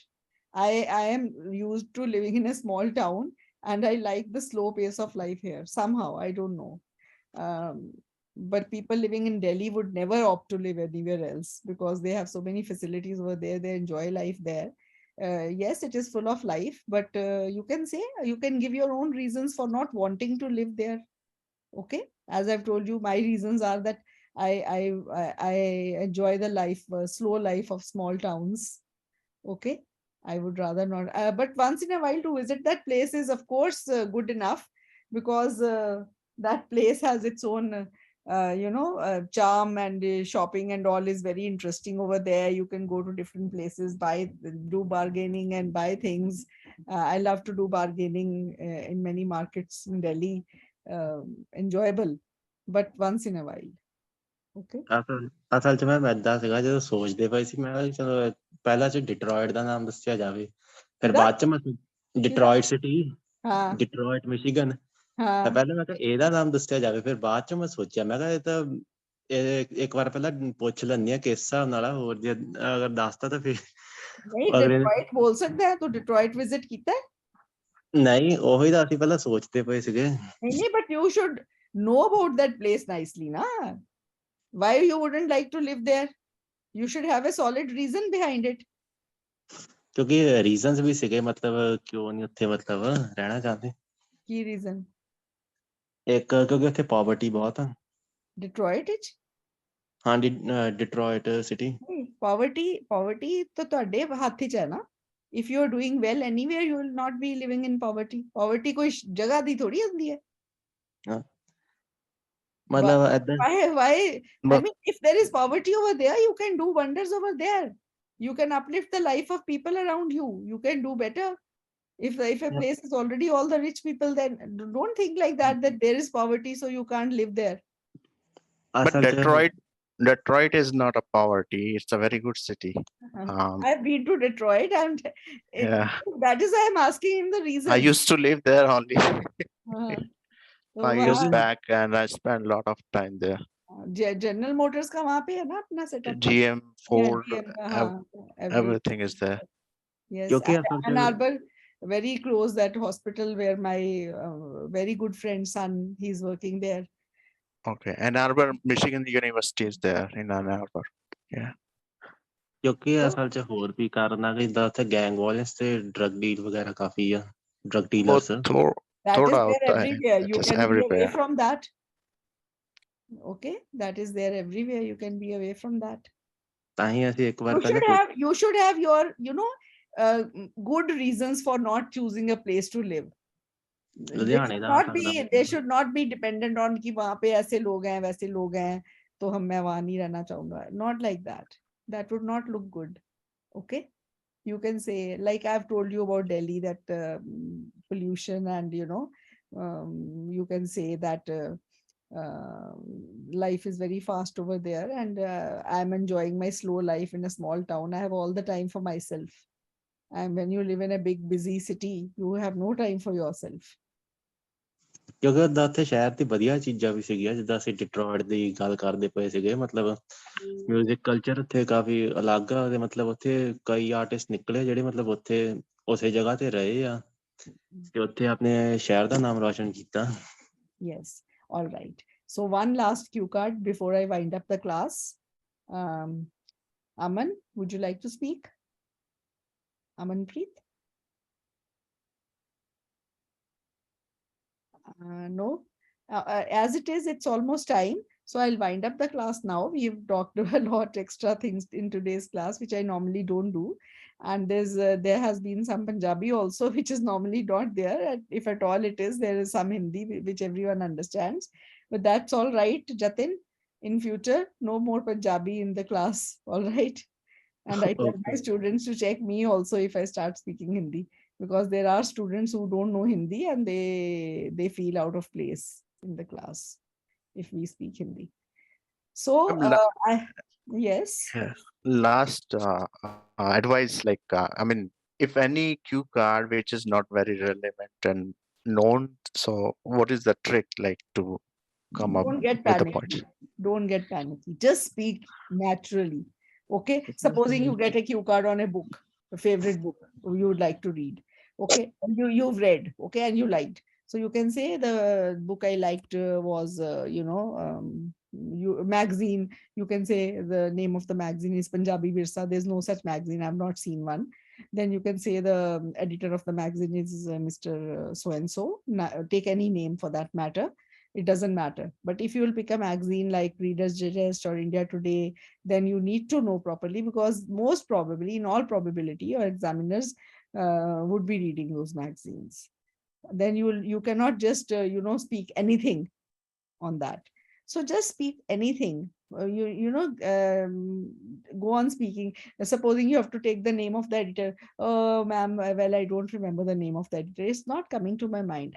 [SPEAKER 1] I am used to living in a small town, and I like the slow pace of life here. Somehow, I don't know. But people living in Delhi would never opt to live anywhere else because they have so many facilities over there. They enjoy life there. Yes, it is full of life, but you can give your own reasons for not wanting to live there. Okay, as I've told you, my reasons are that I enjoy the slow life of small towns. Okay, I would rather not, but once in a while to visit that place is of course good enough, because that place has its own charm, and shopping and all is very interesting over there. You can go to different places, do bargaining and buy things. I love to do bargaining in many markets in Delhi. Enjoyable, but once in a while. Okay.
[SPEAKER 9] ਅਸਲ 'ਚ ਮੈਂ ਏਦਾਂ ਸੀਗਾ ਜਦੋਂ ਸੋਚਦੇ ਪਏ ਸੀ ਮੈਂ ਕਿਹਾ ਚਲੋ ਪਹਿਲਾਂ 'ਚ ਡਿਟਰੋਇਟ ਦਾ ਨਾਮ ਦੱਸਿਆ ਜਾਵੇ ਫਿਰ ਬਾਅਦ 'ਚ ਮੈਂ ਡਿਟਰੋਇਟ ਸਿਟੀ ਡਿਟਰੋਇਟ ਮਿਸ਼ੀਗਨ ਤਾਂ ਪਹਿਲਾਂ ਮੈਂ ਕਿਹਾ ਇਹਦਾ ਨਾਮ ਦੱਸਿਆ ਜਾਵੇ ਫਿਰ ਬਾਅਦ 'ਚ ਮੈਂ ਸੋਚਿਆ ਮੈਂ ਕਿਹਾ ਇਹ ਤਾਂ ਇੱਕ ਵਾਰ ਪਹਿਲਾਂ ਪੁੱਛ ਲੈਂਦੀ ਆ ਕਿਸ ਹਿਸਾਬ ਨਾਲ ਹੋਰ ਜੇ ਅਗਰ ਦੱਸਤਾ ਤਾਂ ਫਿਰ
[SPEAKER 1] ਨਹੀਂ ਡਿਟਰੋਇਟ ਬੋਲ ਸਕਦਾ ਹੈ, ਤੂੰ ਡਿਟਰੋਇਟ ਵਿਜ਼ਿਟ ਕੀਤਾ ਹੈ?
[SPEAKER 9] ਨਹੀਂ ਉਹੀ ਤਾਂ ਅਸੀਂ ਪਹਿਲਾਂ ਸੋਚਦੇ ਪਏ ਸੀਗੇ
[SPEAKER 1] ਨਹੀਂ but you should know about that place nicely na. Why you wouldn't like to live there? You should have a solid reason behind it.
[SPEAKER 9] ਕਿਉਂਕਿ ਰੀਜ਼ਨਸ ਵੀ ਸੀਗੇ ਮਤਲਬ ਕਿਉਂ ਨਹੀਂ ਉੱਥੇ ਮਤਲਬ ਰਹਿਣਾ ਚਾਹੁੰਦੇ
[SPEAKER 1] ਕੀ ਰੀਜ਼ਨ?
[SPEAKER 9] ਇੱਕ ਕਿਉਂਕਿ ਉੱਥੇ ਪਾਵਰਟੀ ਬਹੁਤ ਆ
[SPEAKER 1] ਡਿਟਰੋਇਟ ਵਿੱਚ?
[SPEAKER 9] ਹਾਂ ਡਿਟਰੋਇਟ ਸਿਟੀ
[SPEAKER 1] ਪਾਵਰਟੀ ਤਾਂ ਤੁਹਾਡੇ ਹੱਥ 'ਚ ਹੈ ਨਾ. If you are doing well anywhere, you will not be living in poverty. Poverty ਕੋਈ ਜਗ੍ਹਾ ਦੀ ਥੋੜੀ ਹੁੰਦੀ ਹੈ.
[SPEAKER 9] ਮਤਲਬ ਏਦਾਂ
[SPEAKER 1] Why? I mean, if there is poverty over there, you can do wonders over there. You can uplift the life of people around you. You can do better. If a place is already all the rich people, then don't think like that there is poverty, so you can't live there.
[SPEAKER 4] But Detroit is not a poverty. It's a very good city.
[SPEAKER 1] I've been to Detroit, and that is why I'm asking him the reason.
[SPEAKER 4] I used to live there only 5 years
[SPEAKER 1] wow.
[SPEAKER 4] back, and I spent a lot of time there.
[SPEAKER 1] General Motors का वहाँ पे है ना अपना setup.
[SPEAKER 4] GM, Ford, everything is there.
[SPEAKER 1] Yes, Ann Arbor, very close that hospital where my very good friend son, he's working there.
[SPEAKER 4] Okay, Ann Arbor, Michigan University is there in Ann Arbor. Yeah.
[SPEAKER 9] ਕਿਉਂਕਿ ਅਸਲ 'ਚ ਹੋਰ ਵੀ ਕਾਰਨ ਆ ਕਿ ਜਿੱਦਾਂ ਉੱਥੇ gang violence ਤੇ ਡਰਗ ਡੀਲ ਵਗੈਰਾ ਕਾਫੀ ਆ drug dealers
[SPEAKER 1] that is there everywhere. You can be away from that. Okay, that is there everywhere. You can be away from that.
[SPEAKER 9] ਤਾਂ ਹੀ ਅਸੀਂ ਇੱਕ ਵਾਰ
[SPEAKER 1] you should have your good reasons for not choosing a place to live. They should not be dependent on कि वहाँ पे ऐसे लोग हैं वैसे लोग हैं तो मैं वहाँ नहीं रहना चाहूँगा. Not like that. That would not look good. Okay. You can say, like I've told you about Delhi, that pollution, and you can say that life is very fast over there, and I'm enjoying my slow life in a small town. I have all the time for myself. And when you live in a big busy city, you have no time for yourself.
[SPEAKER 9] ਕਿਉਂਕਿ ਓਦਾਂ ਉੱਥੇ ਸ਼ਹਿਰ ਦੀ ਵਧੀਆ ਚੀਜ਼ਾਂ ਵੀ ਸੀਗੀਆਂ, ਜਿੱਦਾਂ ਅਸੀਂ ਡਿਟਰੋਇਟ ਦੀ ਗੱਲ ਕਰਦੇ ਪਏ ਸੀਗੇ, ਮਤਲਬ ਮਿਊਜ਼ਿਕ ਕਲਚਰ ਉੱਥੇ ਕਾਫੀ ਅਲੱਗ ਆ, ਤੇ ਮਤਲਬ ਉੱਥੇ ਕਈ ਆਰਟਿਸਟ ਨਿਕਲੇ ਜਿਹੜੇ ਮਤਲਬ ਉੱਥੇ ਉਸੇ ਜਗ੍ਹਾ ਤੇ ਰਹੇ ਆ ਤੇ ਉੱਥੇ ਆਪਣੇ ਸ਼ਹਿਰ ਦਾ ਨਾਮ ਰੋਸ਼ਨ ਕੀਤਾ।
[SPEAKER 1] Yes. All right. So one last cue card before I wind up the class. Aman, would you like to speak? Amanpreet? No. As it is, it's almost time. So I'll wind up the class now. We've talked a lot extra things in today's class, which I normally don't do. And there has been some Punjabi also, which is normally not there. And if at all it is, there is some Hindi, which everyone understands. But that's all right, Jatin. In future, no more Punjabi in the class. All right. And I tell my students to check me also if I start speaking Hindi, because there are students who don't know Hindi and they feel out of place in the class if we speak Hindi. So yes.
[SPEAKER 4] Last advice, like I mean, if any cue card which is not very relevant and known, so what is the trick like to come up
[SPEAKER 1] Don't get
[SPEAKER 4] with the
[SPEAKER 1] panicky.
[SPEAKER 4] points?
[SPEAKER 1] Don't get panicky. Just speak naturally. Okay. Supposing you get a cue card on a book, a favorite book you would like to read. Okay. And you've read. Okay. And you liked. So you can say the book I liked was, magazine. You can say the name of the magazine is Punjabi Virsa. There's no such magazine. I've not seen one. Then you can say the editor of the magazine is Mr. So-and-so. Take any name for that matter. It doesn't matter. But if you will pick a magazine like Reader's Digest or India Today, then you need to know properly, because most probably, in all probability, your examiners would be reading those magazines. Then you cannot just speak anything on that. So just speak anything. Go on speaking. Supposing you have to take the name of the editor. Oh, ma'am, well, I don't remember the name of the editor. It's not coming to my mind.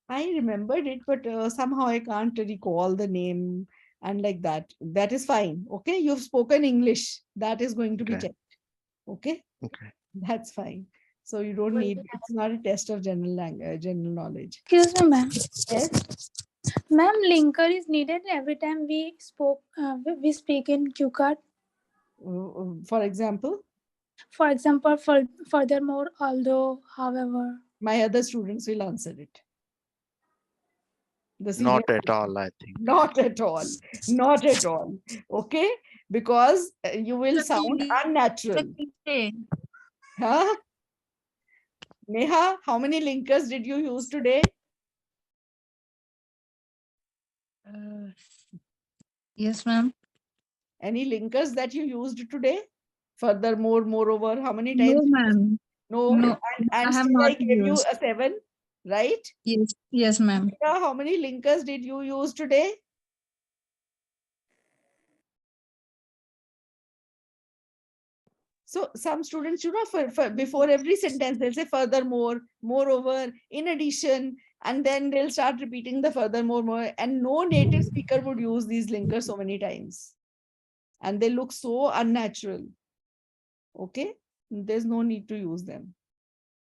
[SPEAKER 1] I remembered it, but somehow I can't recall the name, and like that. That is fine. Okay, you've spoken English. That is going to be checked. Okay, that's fine. So you don't need. It's not a test of general knowledge.
[SPEAKER 12] Excuse me, ma'am.
[SPEAKER 1] Yes.
[SPEAKER 12] Ma'am, linker is needed every time we speak in cue card.
[SPEAKER 1] For example?
[SPEAKER 12] For example, furthermore, although, however.
[SPEAKER 1] My other students will answer it.
[SPEAKER 4] Not at all, I think.
[SPEAKER 1] Not at all. Not at all. Okay? Because you will sound unnatural. Huh? Neha, how many linkers did you use today?
[SPEAKER 13] Yes, ma'am.
[SPEAKER 1] Any linkers that you used today? Furthermore, moreover, how many times?
[SPEAKER 13] No, ma'am.
[SPEAKER 1] No.
[SPEAKER 13] No,
[SPEAKER 1] And
[SPEAKER 13] I have
[SPEAKER 1] still I
[SPEAKER 13] not
[SPEAKER 1] gave you
[SPEAKER 13] used.
[SPEAKER 1] a 7, right?
[SPEAKER 13] Yes, ma'am.
[SPEAKER 1] How many linkers did you use today? So some students, before every sentence, they'll say furthermore, moreover, in addition, and then they'll start repeating the furthermore, more, and no native speaker would use these linkers so many times. And they look so unnatural. Okay? There's no need to use them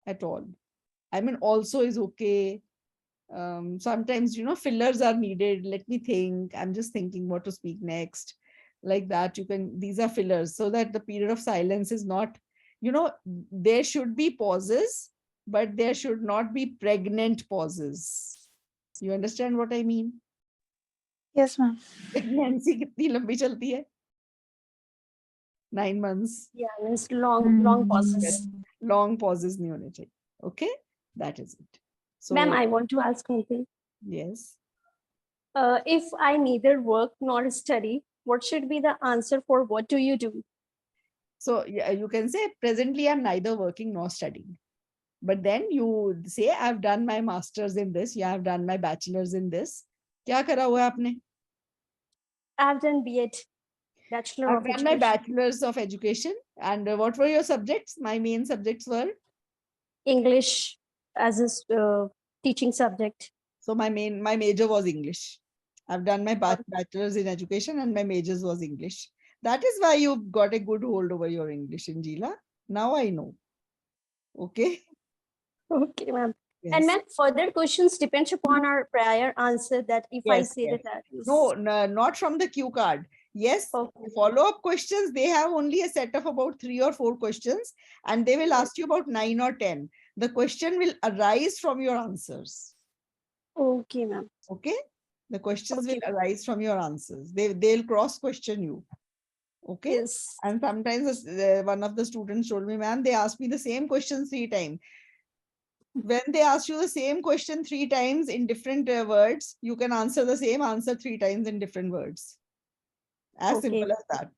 [SPEAKER 1] at all. I mean, also is okay. Sometimes, fillers are needed. Let me think. I'm just thinking what to speak next. Like that, these are fillers, so that the period of silence is not, there should be pauses, but there should not be pregnant pauses. You understand what I mean?
[SPEAKER 12] Yes, ma'am.
[SPEAKER 1] Pregnancy kitni lambi chalti hai? 9 months.
[SPEAKER 7] Yeah, it's long pauses.
[SPEAKER 1] Long pauses nahi hone chahiye. Okay, that is it. So,
[SPEAKER 7] Ma'am, I want to ask something.
[SPEAKER 1] Yes.
[SPEAKER 7] If I neither work nor study, what should be the answer for what do you do?
[SPEAKER 1] So yeah, you can say presently I'm neither working nor studying. But then you say I've done my master's in this, yeah, I've done my bachelor's in this. Kya kara hua hai aapne?
[SPEAKER 7] I've done B.Ed. Bachelor
[SPEAKER 1] I've
[SPEAKER 7] of
[SPEAKER 1] done my
[SPEAKER 7] Education.
[SPEAKER 1] bachelor's of education. And what were your subjects? My main subjects were?
[SPEAKER 7] English as a teaching subject.
[SPEAKER 1] So my major was English. I've done my bachelor's in education and my majors was English. That is why you've got a good hold over your English, Angela. Now I know. Okay.
[SPEAKER 7] Okay, ma'am.
[SPEAKER 1] Yes.
[SPEAKER 7] And ma'am, further questions depends upon our prior answer, that if I
[SPEAKER 1] Yes,
[SPEAKER 7] say
[SPEAKER 1] yes.
[SPEAKER 7] that is
[SPEAKER 1] No, not from the cue card. Yes,
[SPEAKER 7] okay.
[SPEAKER 1] follow-up questions, they have only a set of about 3 or 4 questions, and they will ask you about 9 or 10. The question will arise from your answers.
[SPEAKER 7] Okay, ma'am.
[SPEAKER 1] Okay. The questions
[SPEAKER 7] Okay.
[SPEAKER 1] will arise from your answers. They'll cross question you. Okay.
[SPEAKER 7] Yes.
[SPEAKER 1] And sometimes one of the students told me, ma'am, they asked me the same question 3 times. When they ask you the same question 3 times in different words, you can answer the same answer 3 times in different words. As
[SPEAKER 7] Okay.
[SPEAKER 1] simple as that.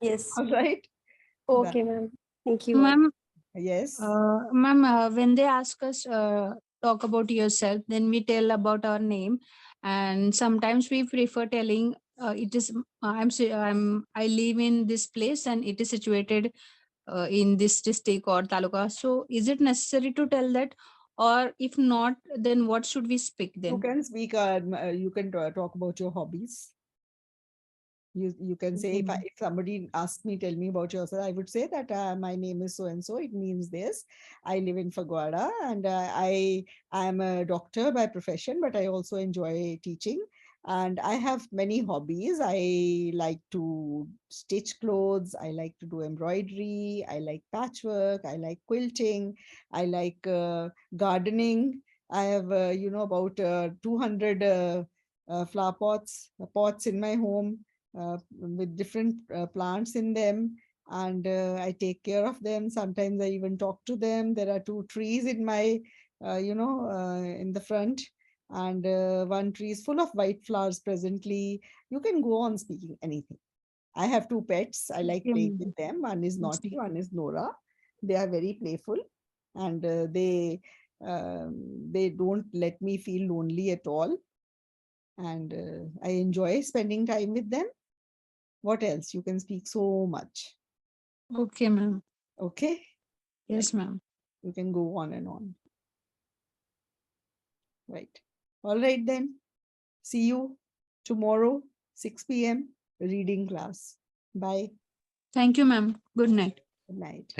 [SPEAKER 7] Yes.
[SPEAKER 1] All right.
[SPEAKER 7] Okay, ma'am. Thank you.
[SPEAKER 13] Ma'am,
[SPEAKER 1] Yes.
[SPEAKER 13] ma'am, when they ask us talk about yourself, then we tell about our name, and sometimes we prefer telling it is I live in this place and it is situated in this district or taluka. So is it necessary to tell that, or if not, then what should we speak
[SPEAKER 1] You
[SPEAKER 13] then?
[SPEAKER 1] can speak, you can talk about your hobbies. You can say, if somebody asks me, tell me about yourself, I would say that my name is so and so. It means this. I live in Fagwara, and I am a doctor by profession, but I also enjoy teaching. And I have many hobbies. I like to stitch clothes. I like to do embroidery. I like patchwork. I like quilting. I like gardening. I have, about 200 flower pots in my home with different plants in them, and I take care of them. Sometimes I even talk to them. There are 2 trees in my in the front, and one tree is full of white flowers presently. You can go on speaking anything. I have 2 pets. I like playing with them. One is Naughty, one is Nora. They are very playful, and they don't let me feel lonely at all, and I enjoy spending time with them. What else? You can speak so much.
[SPEAKER 13] Okay, ma'am.
[SPEAKER 1] Okay.
[SPEAKER 13] Yes, ma'am.
[SPEAKER 1] You can go on and on. Right. All right then. See you tomorrow, 6 p.m. reading class. Bye.
[SPEAKER 13] Thank you, ma'am. Good night.
[SPEAKER 1] Good night.